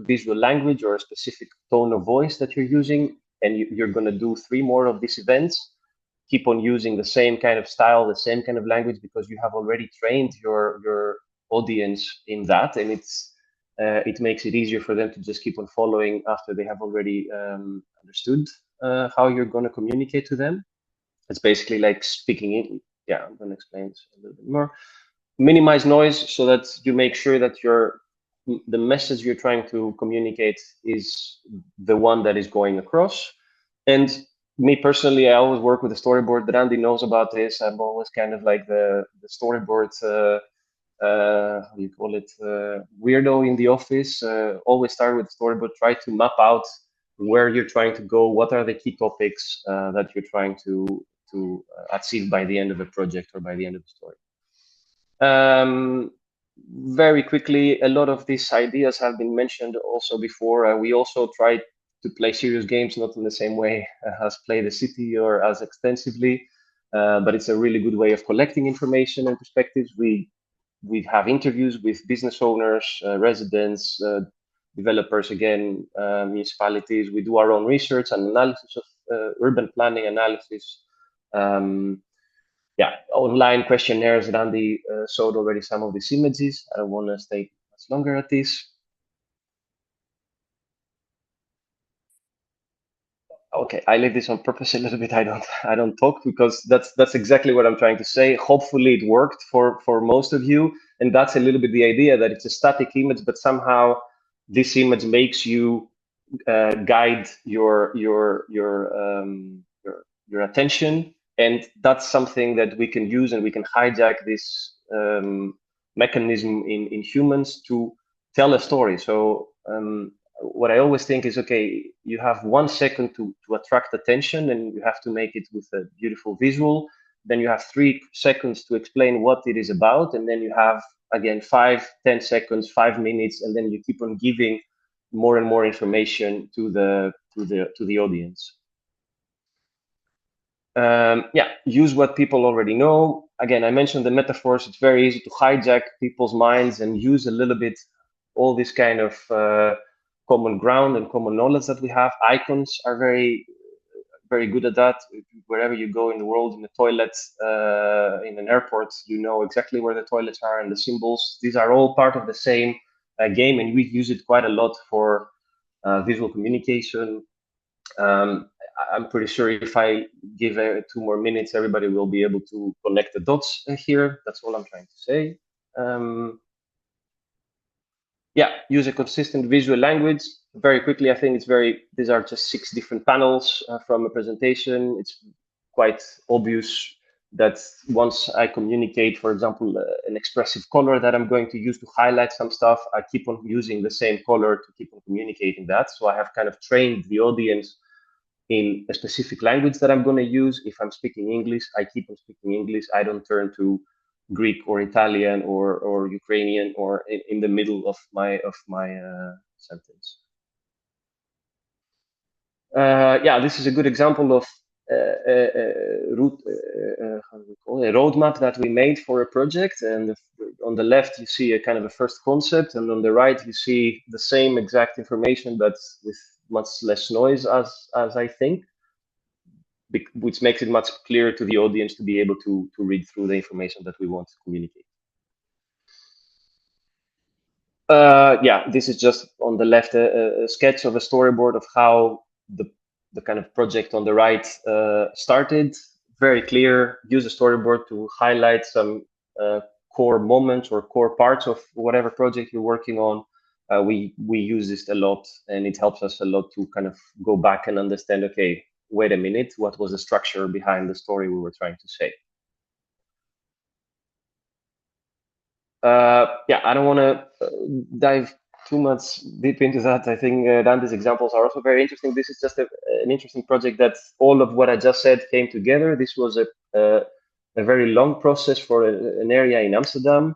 visual language or a specific tone of voice that you're using, and you're going to do 3 more of these events, keep on using the same kind of style, the same kind of language, because you have already trained your audience in that, and it makes it easier for them to just keep on following after they have already understood how you're going to communicate to them. It's basically like speaking in. Yeah, I'm going to explain this a little bit more. Minimize noise so that you make sure that the message you're trying to communicate is the one that is going across. And me personally, I always work with a storyboard. Randy knows about this. I'm always kind of like the storyboard, how do you call it, weirdo in the office. Always start with storyboard, try to map out where you're trying to go, what are the key topics that you're trying to achieve by the end of a project or by the end of the story. Very quickly, a lot of these ideas have been mentioned also before. We also try to play serious games, not in the same way as Play the City or as extensively, but it's a really good way of collecting information and perspectives. We have interviews with business owners, residents, developers, again, municipalities. We do our own research and analysis of urban planning analysis. Online questionnaires. Randy showed already some of these images. I don't want to stay much longer at this. Okay, I leave this on purpose a little bit. I don't talk, because that's exactly what I'm trying to say. Hopefully it worked for most of you, and that's a little bit the idea, that it's a static image, but somehow this image makes you guide your attention, and that's something that we can use, and we can hijack this mechanism in humans to tell a story. So what I always think is, okay, you have 1 second to attract attention, and you have to make it with a beautiful visual. Then you have 3 seconds to explain what it is about, and then you have, again, 5, 10 seconds, 5 minutes, and then you keep on giving more and more information to the audience. Use what people already know. Again, I mentioned the metaphors. It's very easy to hijack people's minds and use a little bit all this kind of common ground and common knowledge that we have. Icons are very, very good at that. Wherever you go in the world, in the toilet, in an airport, you know exactly where the toilets are, and the symbols. These are all part of the same game, and we use it quite a lot for visual communication. I'm pretty sure if I give 2 more minutes, everybody will be able to connect the dots here. That's all I'm trying to say. Use a consistent visual language. Very quickly, I think these are just 6 different panels from a presentation. It's quite obvious that once I communicate, for example, an expressive color that I'm going to use to highlight some stuff, I keep on using the same color to keep on communicating that. So I have kind of trained the audience in a specific language that I'm going to use. If I'm speaking English, I keep on speaking English. I don't turn to Greek or Italian or Ukrainian or in the middle of my sentence. Yeah, this is a good example of how do we call it? A roadmap that we made for a project. And on the left, you see a kind of a first concept, and on the right, you see the same exact information, but with much less noise, as I think, which makes it much clearer to the audience to be able to read through the information that we want to communicate. Yeah, this is just on the left a sketch of a storyboard of how the kind of project on the right started. Very clear. Use a storyboard to highlight some core moments or core parts of whatever project you're working on. We use this a lot, and it helps us a lot to kind of go back and understand, okay, wait a minute, what was the structure behind the story we were trying to say? Yeah, I don't want to dive too much deep into that. I think Dante's examples are also very interesting. This is just an interesting project that all of what I just said came together. This was a very long process for an area in Amsterdam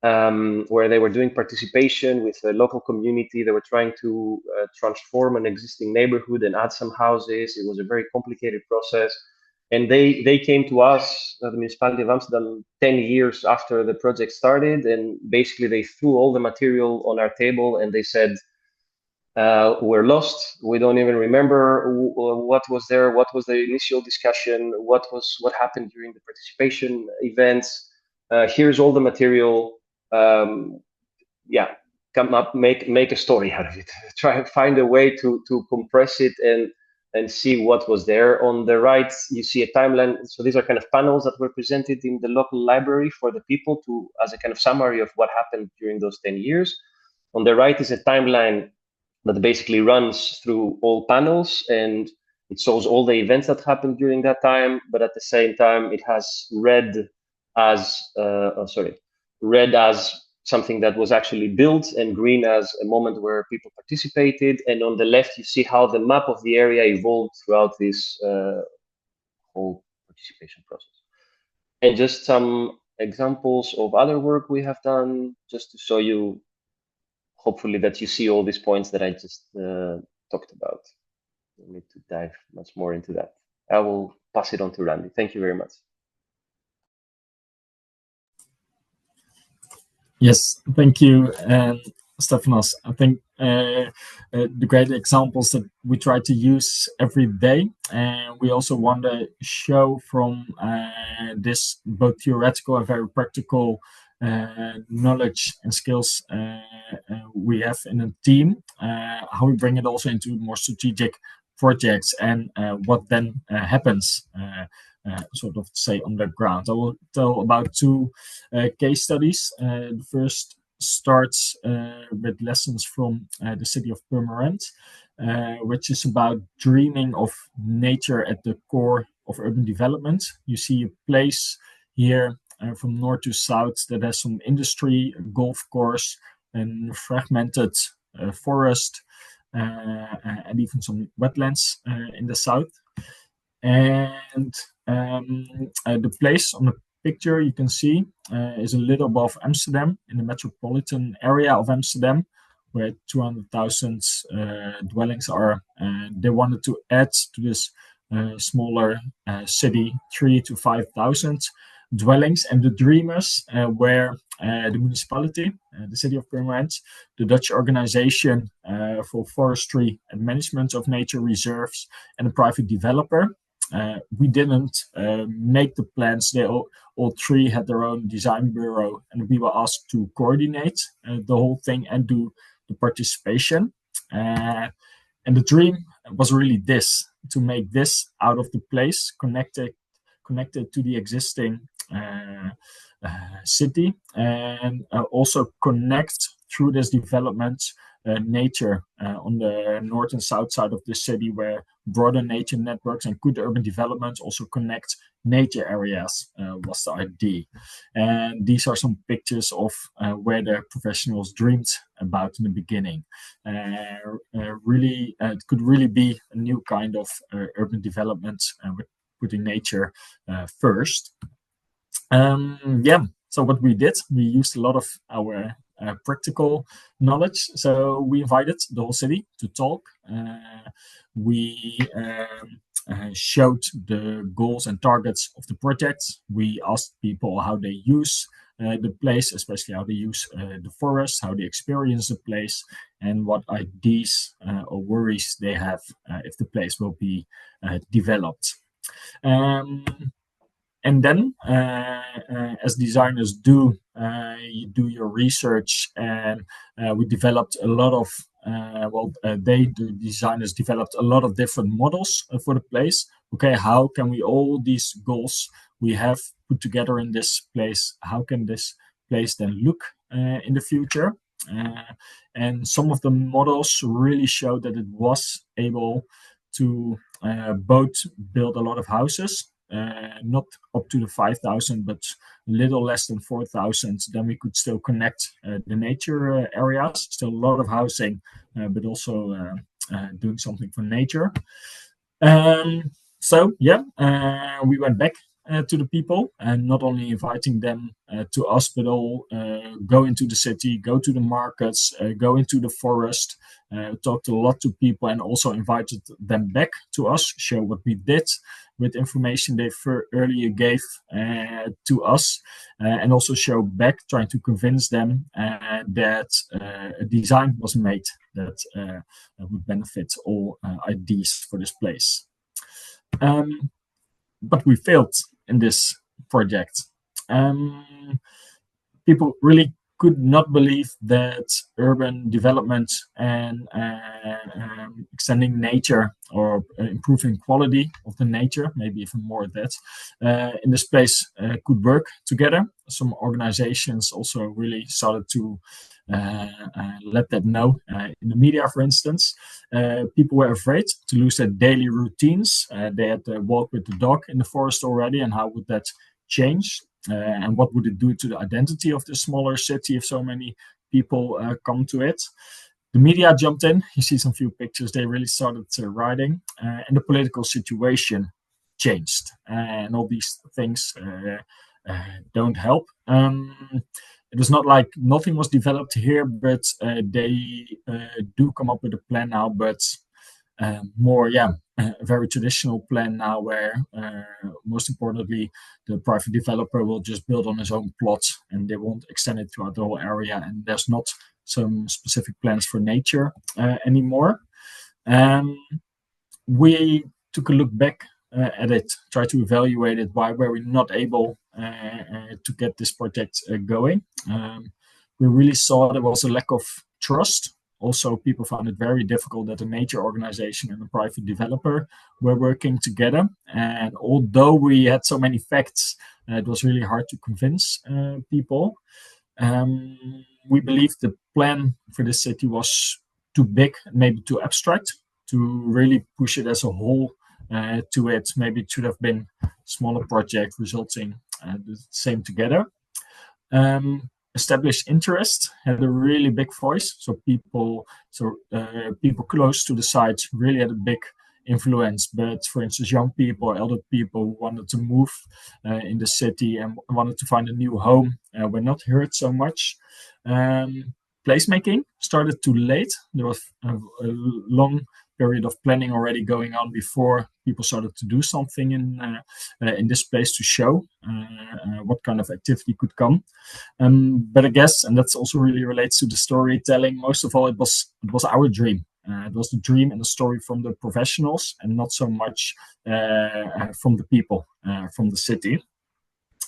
where they were doing participation with a local community. They were trying to transform an existing neighborhood and add some houses. It was a very complicated process. And they came to us, the municipality of Amsterdam, 10 years after the project started. And basically they threw all the material on our table and they said, we're lost. We don't even remember what was there, what was the initial discussion, what happened during the participation events. Here's all the material. Yeah, come up, make a story out of it. Try and find a way to compress it and see what was there. On the right, you see a timeline. So these are kind of panels that were presented in the local library for the people as a kind of summary of what happened during those 10 years. On the right is a timeline that basically runs through all panels, and it shows all the events that happened during that time. But at the same time, it has red as something that was actually built, and green as a moment where people participated. And on the left, you see how the map of the area evolved throughout this whole participation process. And just some examples of other work we have done, just to show you, hopefully, that you see all these points that I just talked about. I need to dive much more into that. I will pass it on to Randy. Thank you very much. Yes, thank you, Stefanos. I think the great examples that we try to use every day, and we also want to show from this both theoretical and very practical knowledge and skills we have in a team, how we bring it also into more strategic projects and what then happens. Sort of say on the ground. I will tell about two case studies. The first starts with lessons from the city of Purmerend, which is about dreaming of nature at the core of urban development. You see a place here from north to south that has some industry, a golf course, and fragmented forest, and even some wetlands in the south. And the place on the picture you can see is a little above Amsterdam, in the metropolitan area of Amsterdam, where 200,000 dwellings are. They wanted to add to this smaller city 3,000 to 5,000 dwellings, and the dreamers were the municipality, the city of Purmerend, the Dutch organization for forestry and management of nature reserves, and a private developer. We didn't make the plans. They all three had their own design bureau, and we were asked to coordinate the whole thing and do the participation. And the dream was really this, to make this out of the place, connected to the existing city, and also connect through this development nature on the north and south side of the city, where broader nature networks and good urban developments also connect nature areas, was the idea. And these are some pictures of where the professionals dreamed about in the beginning. Really, it could really be a new kind of urban development with putting nature first. So what we did, we used a lot of our practical knowledge. So we invited the whole city to talk. We showed the goals and targets of the project. We asked people how they use the place, especially how they use the forest, how they experience the place, and what ideas or worries they have if the place will be developed. And then, as designers do, you do your research, and we developed a lot of, the designers developed a lot of different models for the place. Okay, how can we all these goals we have put together in this place, how can this place then look in the future? And some of the models really showed that it was able to both build a lot of houses, not up to the 5,000, but a little less than 4,000. Then we could still connect the nature areas, still a lot of housing, but also doing something for nature. We went back to the people, and not only inviting them to us, but all go into the city, go to the markets, go into the forest, talked a lot to people, and also invited them back to us, show what we did with information they earlier gave to us, and also show back, trying to convince them that a design was made that would benefit all ideas for this place. But we failed in this project. People really could not believe that urban development and extending nature or improving quality of the nature, maybe even more of that, in this place could work together. Some organizations also really started to let that know in the media, for instance. People were afraid to lose their daily routines. They had to walk with the dog in the forest already, and how would that change? And what would it do to the identity of the smaller city if so many people come to it? The media jumped in. You see some few pictures. They really started writing, and the political situation changed. And all these things don't help. It was not like nothing was developed here, but they do come up with a plan now, but a very traditional plan now, where most importantly, the private developer will just build on his own plot, and they won't extend it throughout the whole area, and there's not some specific plans for nature anymore. We took a look back at it, tried to evaluate it. Why were we not able to get this project going? We really saw there was a lack of trust. Also, people found it very difficult that a nature organization and a private developer were working together. And although we had so many facts, it was really hard to convince people. We believe the plan for the city was too big, maybe too abstract, to really push it as a whole to it. Maybe it should have been a smaller project resulting the same together. Established interest had a really big voice. So people close to the site really had a big influence. But for instance, young people, elder people who wanted to move in the city and wanted to find a new home were not heard so much. Placemaking started too late. There was a long period of planning already going on before people started to do something in this place to show what kind of activity could come. But I guess, and that's also really relates to the storytelling, most of all, it was our dream. It was the dream and the story from the professionals, and not so much from the people, from the city.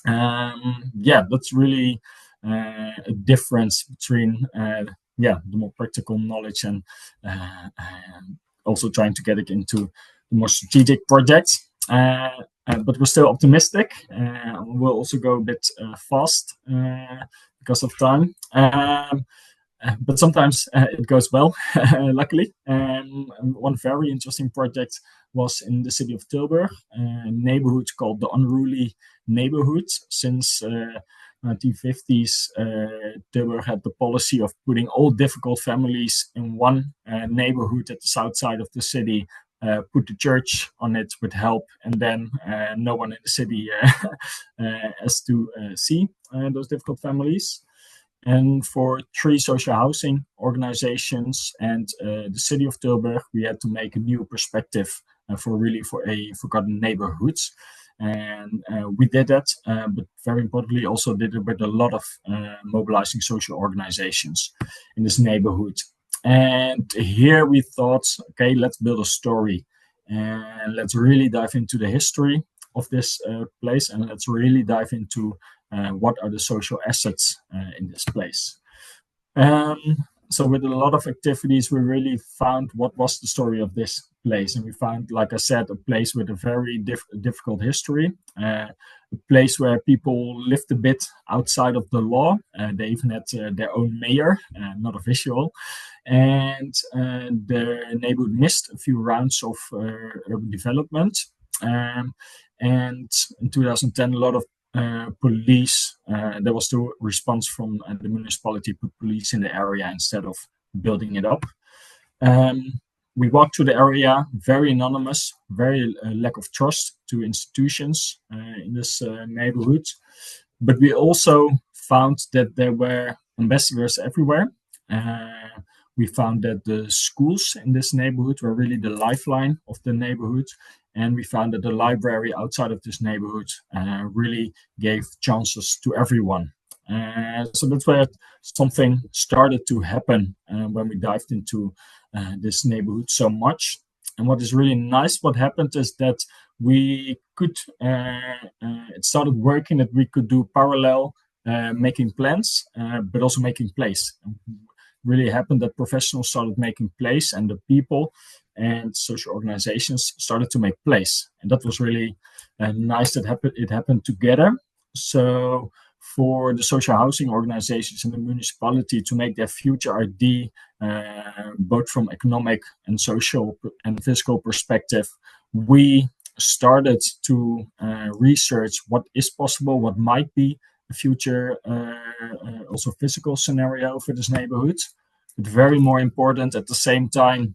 That's really a difference between the more practical knowledge and also trying to get it into the more strategic projects. But we're still optimistic. We'll also go a bit fast because of time. but sometimes it goes well, luckily. One very interesting project was in the city of Tilburg, a neighborhood called the Unruly Neighborhood. Since 1950s, Tilburg had the policy of putting all difficult families in one neighborhood at the south side of the city, put the church on it with help, and then no one in the city has to see those difficult families. And for 3 social housing organizations and the city of Tilburg, we had to make a new perspective for a forgotten neighborhoods. And we did that, but very importantly also did it with a lot of mobilizing social organizations in this neighborhood. And here we thought, okay, let's build a story and let's really dive into the history of this place, and let's really dive into what are the social assets in this place. So with a lot of activities, we really found what was the story of this place. And we found, like I said, a place with a very difficult history, a place where people lived a bit outside of the law. They even had their own mayor, not official. And the neighborhood missed a few rounds of urban development. And in 2010, a lot of police, there was the response from the municipality, put police in the area instead of building it up. We walked through the area, very anonymous, very lack of trust to institutions in this neighborhood. But we also found that there were ambassadors everywhere. We found that the schools in this neighborhood were really the lifeline of the neighborhood. And we found that the library outside of this neighborhood really gave chances to everyone. So that's where something started to happen when we dived into this neighborhood so much. And what is really nice, what happened is that we could, it started working that we could do parallel making plans, but also making place. Really happened that professionals started making place, and the people and social organizations started to make place. And that was really nice that it happened together. So for the social housing organizations and the municipality to make their future ID, both from economic and social and physical perspective, we started to research what is possible, what might be a future also physical scenario for this neighborhood. But very more important, at the same time,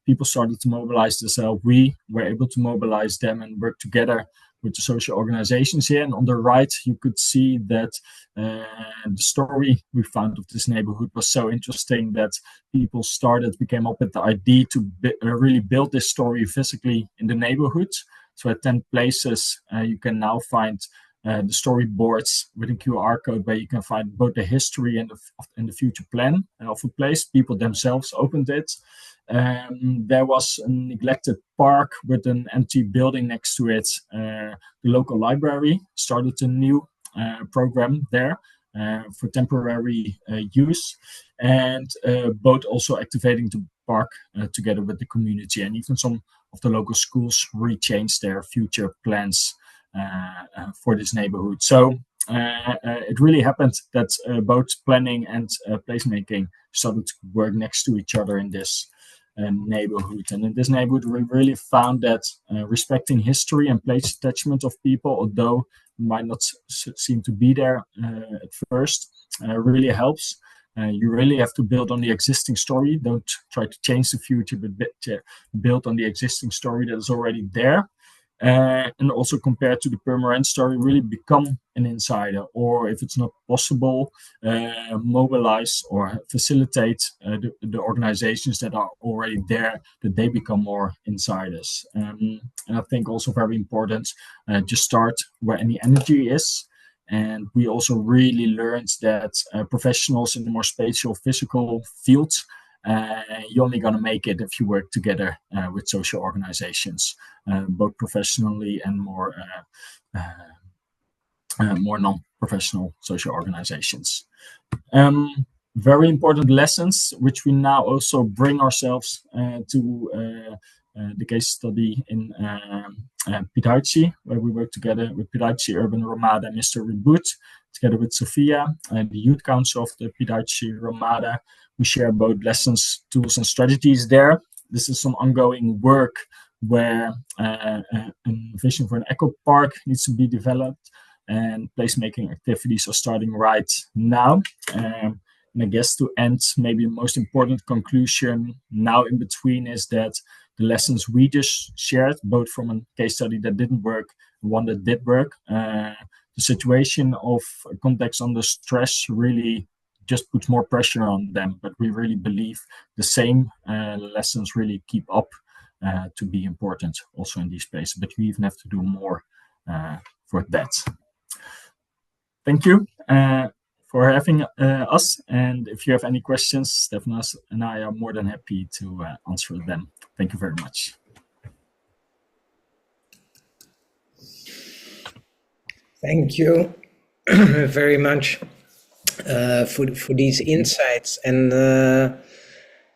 people started to mobilize themselves. We were able to mobilize them and work together with the social organizations here. And on the right, you could see that the story we found of this neighborhood was so interesting that people we came up with the idea to really build this story physically in the neighborhood. So at 10 places, you can now find the storyboards with a QR code where you can find both the history and the future plan of a place. People themselves opened it. There was a neglected park with an empty building next to it. The local library started a new program there for temporary use, and both also activating the park together with the community. And even some of the local schools rechanged their future plans for this neighborhood. So it really happened that both planning and placemaking started to work next to each other in this neighborhood. And in this neighborhood, we really found that respecting history and place attachment of people, although it might not seem to be there at first, really helps. You really have to build on the existing story. Don't try to change the future, but build on the existing story that is already there. And also compared to the permanent story, really become an insider, or if it's not possible, mobilize or facilitate the organizations that are already there, that they become more insiders. And I think also very important, just start where any energy is. And we also really learned that professionals in the more spatial, physical fields, you're only going to make it if you work together with social organizations, both professionally and more non-professional social organizations. Very important lessons, which we now also bring ourselves to the case study in Pidaitchi, where we work together with Pidaitchi Urban Romada and Mr. Reboot. together with Sophia and the Youth Council of the Pedagogy Ramada. We share both lessons, tools, and strategies there. This is some ongoing work where a vision for an eco park needs to be developed, and placemaking activities are starting right now. And I guess to end, maybe the most important conclusion now in between is that the lessons we just shared, both from a case study that didn't work and one that did work, the situation of contacts under stress really just puts more pressure on them. But we really believe the same lessons really keep up to be important also in these spaces. But we even have to do more for that. Thank you for having us. And if you have any questions, Stefanos and I are more than happy to answer them. Thank you very much. Thank you very much for these insights. And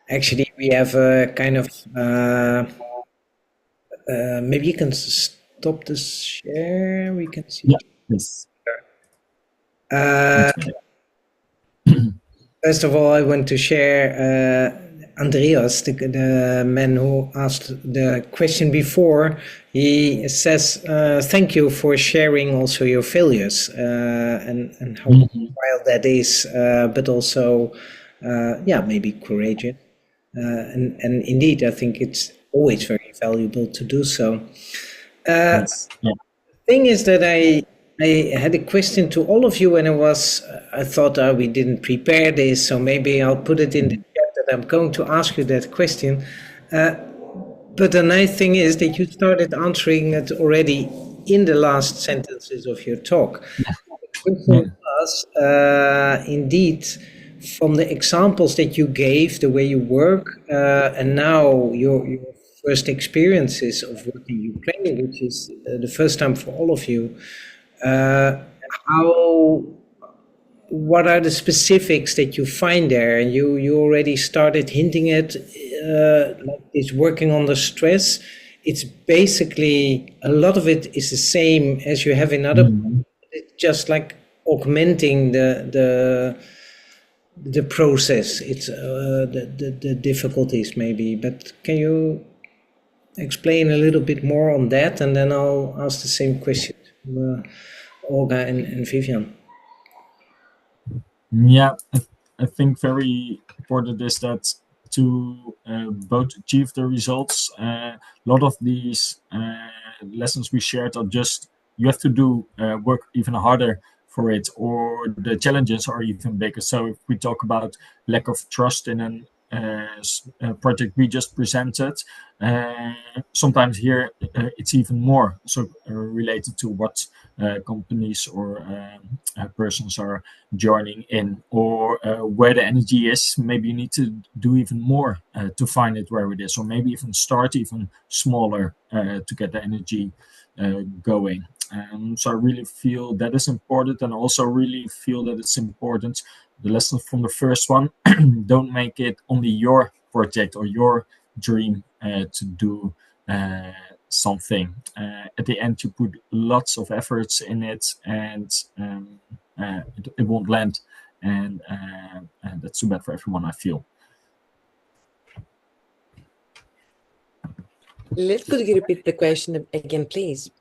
actually, we have a kind of maybe you can stop the share. We can see. Yeah, yes. First of all, I want to share Andreas, the man who asked the question before. He says, thank you for sharing also your failures and how wild that is, but also, maybe courageous. And indeed, I think it's always very valuable to do so. Yes. Yeah. The thing is that I had a question to all of you, and I thought we didn't prepare this, so maybe I'll put it in the chat that I'm going to ask you that question. But the nice thing is that you started answering it already in the last sentences of your talk. The question was, indeed, from the examples that you gave, the way you work, and now your first experiences of working in Ukraine, which is the first time for all of you. What are the specifics that you find there? And you already started hinting at like this working under stress. It's basically a lot of it is the same as you have in other. It's just like augmenting the process. It's the difficulties maybe. But can you explain a little bit more on that, and then I'll ask the same question to Olga and Vivian. Yeah, I think very important is that to both achieve the results, a lot of these lessons we shared are just, you have to do work even harder for it, or the challenges are even bigger. So if we talk about lack of trust in a project we just presented, sometimes here it's even more so related to what companies or persons are joining in, or where the energy is. Maybe you need to do even more to find it where it is, or maybe even start even smaller to get the energy going. So I really feel that is important, and also really feel that it's important, the lesson from the first one, don't make it only your project or your dream to do something. At the end, you put lots of efforts in it, and it won't land, and that's too bad for everyone, I feel. Could you repeat the question again, please?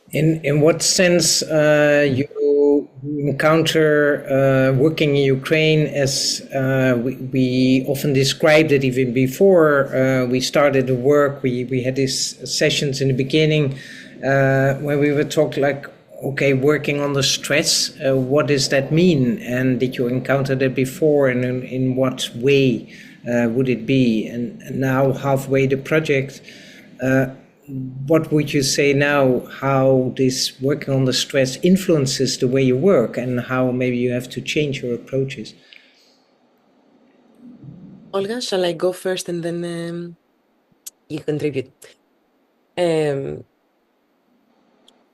In what sense you encounter working in Ukraine, as we often described it even before we started the work. We had these sessions in the beginning where we were talking like, okay, working under stress, what does that mean? And did you encounter that before, and in what way would it be? And now halfway the project, what would you say now, how this working under stress influences the way you work, and how maybe you have to change your approaches? Olga, shall I go first and then you contribute?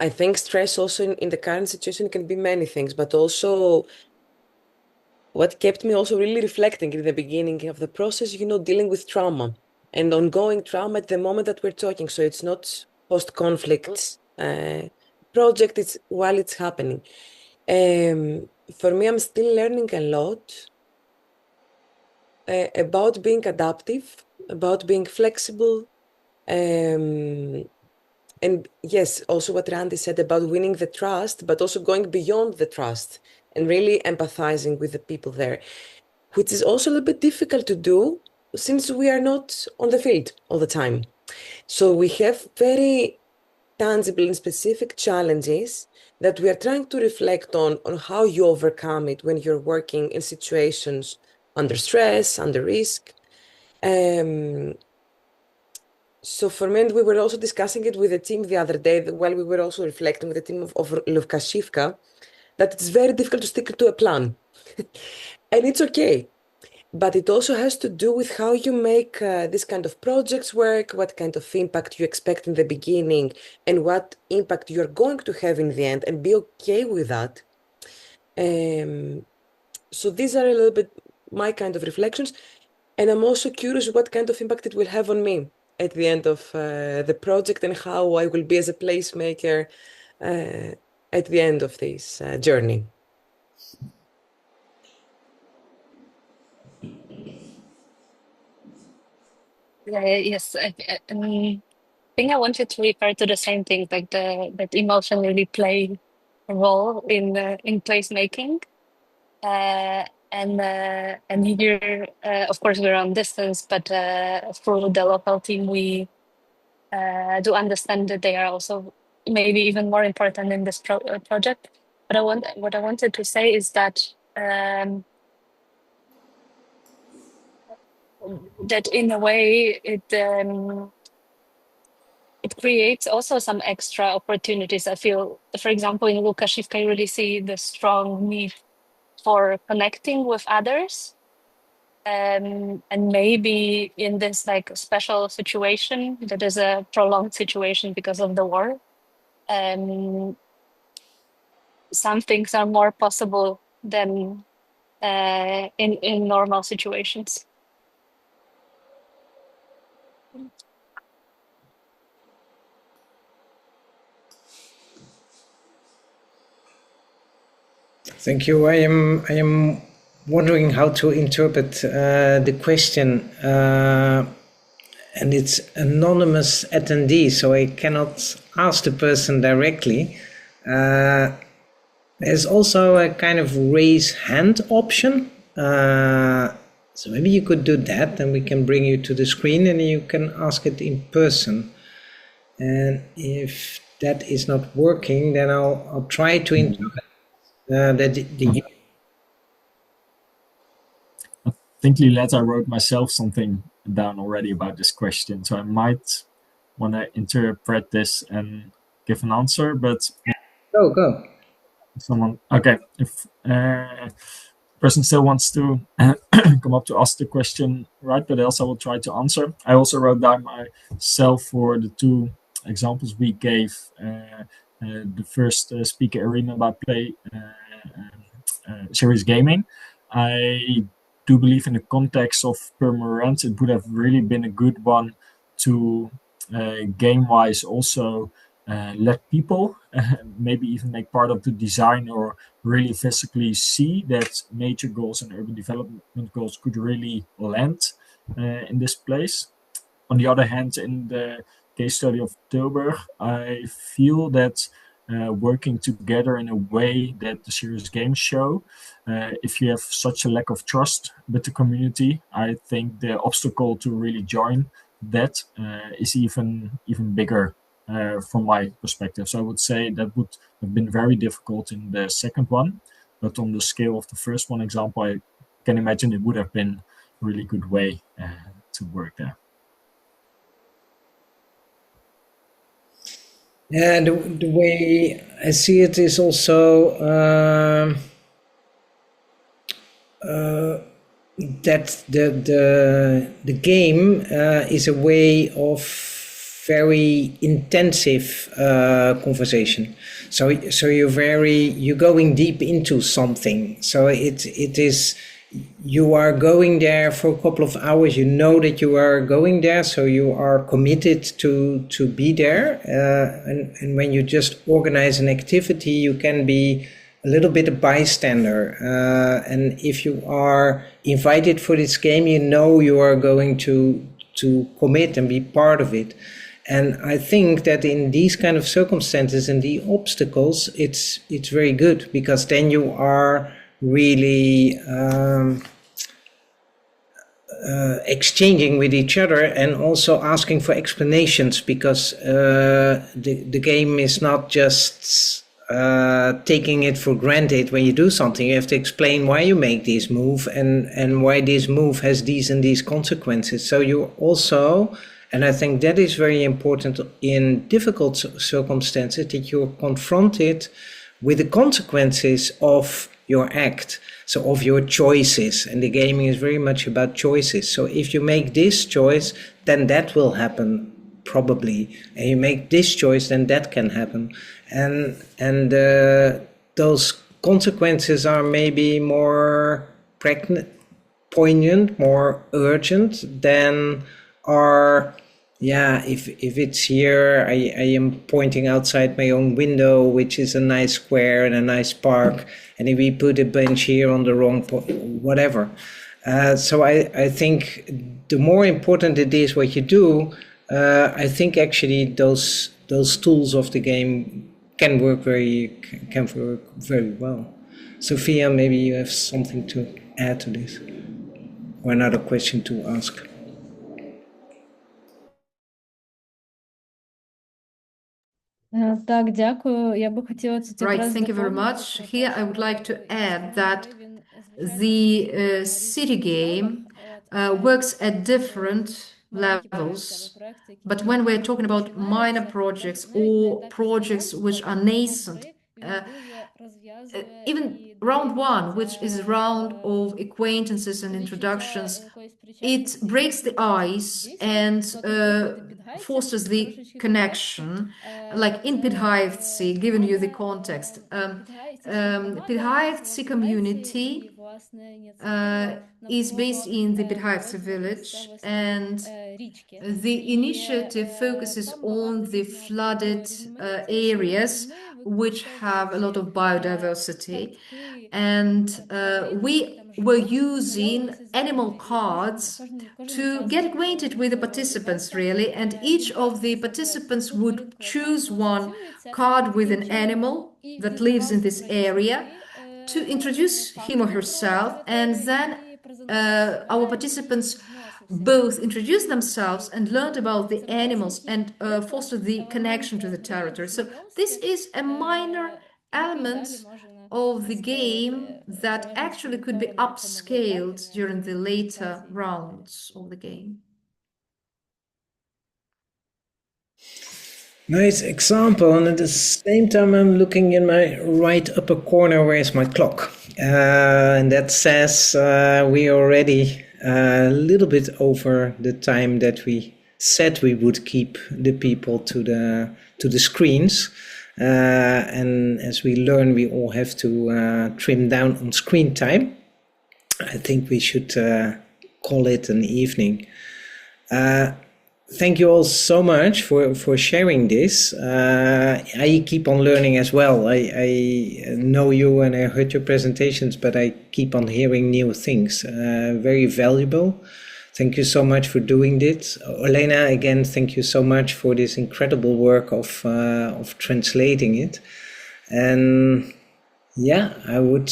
I think stress also in the current situation can be many things, but also what kept me also really reflecting in the beginning of the process, dealing with trauma and ongoing trauma at the moment that we're talking. So it's not post-conflict project, it's while it's happening. For me, I'm still learning a lot about being adaptive, about being flexible. And yes, also what Randy said about winning the trust, but also going beyond the trust and really empathizing with the people there, which is also a little bit difficult to do since we are not on the field all the time. So we have very tangible and specific challenges that we are trying to reflect on how you overcome it when you're working in situations under stress, under risk. So for me, and we were also discussing it with the team the other day while we were also reflecting with the team of Lukashivka, that it's very difficult to stick to a plan. And it's okay. But it also has to do with how you make this kind of projects work, what kind of impact you expect in the beginning, and what impact you're going to have in the end, and be okay with that. So these are a little bit my kind of reflections. And I'm also curious what kind of impact it will have on me at the end of the project and how I will be as a placemaker at the end of this journey. Yes, I think I wanted to refer to the same thing, like that emotion really play a role in placemaking. And here, of course, we're on distance, but through the local team, we do understand that they are also maybe even more important in this project. But what I wanted to say is that that in a way it creates also some extra opportunities. I feel, for example, in Lukashivka, I really see the strong need for connecting with others. And maybe in this like special situation that is a prolonged situation because of the war, some things are more possible than in normal situations. Thank you. I am wondering how to interpret the question, and it's anonymous attendee, so I cannot ask the person directly. There's also a kind of raise hand option. So maybe you could do that, and we can bring you to the screen, and you can ask it in person. And if that is not working, then I'll try to interpret. I think Lilette, I wrote myself something down already about this question, so I might want to interpret this and give an answer. But go. Someone, okay. If person still wants to come up to ask the question, right? But else I will try to answer. I also wrote down myself for the two examples we gave. The first speaker, Arena, about play serious gaming. I do believe in the context of permanence, it would have really been a good one to game-wise also let people maybe even make part of the design or really physically see that nature goals and urban development goals could really land in this place. On the other hand, in the case study of Tilburg, I feel that working together in a way that the serious games show, if you have such a lack of trust with the community, I think the obstacle to really join that is even bigger from my perspective. So I would say that would have been very difficult in the second one, but on the scale of the first one example, I can imagine it would have been a really good way to work there. Yeah, the way I see it is also that the game is a way of very intensive conversation. So you're going deep into something. So it is. You are going there for a couple of hours. You know that you are going there, so you are committed to be there. And when you just organize an activity, you can be a little bit a bystander. And if you are invited for this game, you know you are going to commit and be part of it. And I think that in these kind of circumstances and the obstacles, it's very good, because then you are really exchanging with each other and also asking for explanations, because the game is not just taking it for granted. When you do something, you have to explain why you make this move and why this move has these and these consequences. So you also, and I think that is very important in difficult circumstances, that you're confronted with the consequences of your act, so of your choices. And the gaming is very much about choices. So if you make this choice, then that will happen probably, and you make this choice, then that can happen. And those consequences are maybe more poignant, more urgent than are, yeah, if it's here, I am pointing outside my own window, which is a nice square and a nice park, and if we put a bench here on the wrong whatever. So I think the more important it is what you do, I think actually those tools of the game can work very well. Sophia, maybe you have something to add to this, or another question to ask. Так, дякую. Я би хотіла це Right, якраз thank you very доповнити much. про те, Here I що would like to add звичайно, that гри, він, the звичайно, city game works at different levels. But when we're talking about minor projects or projects which are nascent, even round one, which is a round of acquaintances and introductions, it breaks the ice and fosters the connection, like in Підгаївці, giving you the context. Підгаївці community is based in the Підгаївці village, and the initiative focuses on the flooded areas which have a lot of biodiversity. And we were using animal cards to get acquainted with the participants, really. And each of the participants would choose one card with an animal that lives in this area to introduce him or herself. And then our participants both introduced themselves and learned about the animals and fostered the connection to the territory. So this is a minor element of the game that actually could be upscaled during the later rounds of the game. Nice example, and at the same time I'm looking in my right upper corner, where is my clock? And that says we are already a little bit over the time that we said we would keep the people to the screens. And as we learn, we all have to trim down on screen time. I think we should call it an evening. Thank you all so much for sharing this. I keep on learning as well. I know you and I heard your presentations, but I keep on hearing new things. Very valuable. Thank you so much for doing this. Olena, again, thank you so much for this incredible work of translating it. And yeah, I would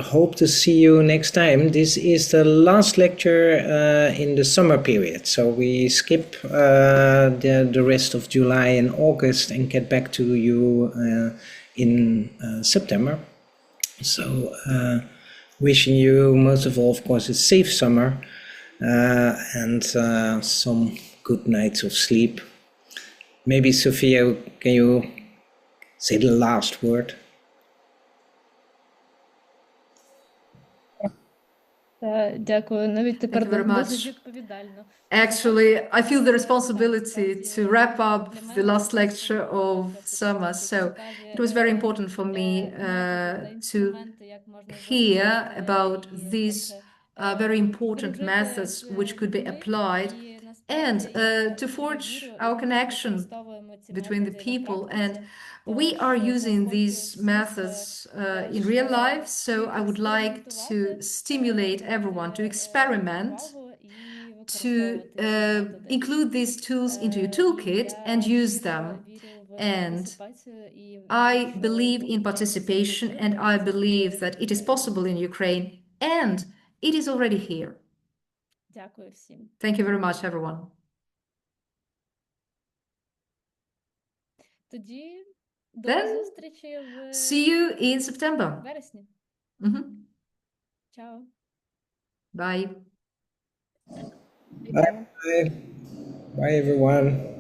hope to see you next time. This is the last lecture in the summer period. So we skip the rest of July and August and get back to you in September. So wishing you, most of all, of course, a safe summer and some good nights of sleep. Maybe, Sophia, can you say the last word? Дякую. Навіть тепер Thank you very much. досить відповідально. Actually, I feel the responsibility to wrap up the last lecture of summer. So it was very important for me to hear about these very important methods which could be applied and to forge our connection between the people. And we are using these methods in real life, so I would like to stimulate everyone to experiment, to include these tools into your toolkit and use them. And I believe in participation, and I believe that it is possible in Ukraine, and it is already here. Thank you very much, everyone. Then see you in September. Bye. Bye. Bye, everyone.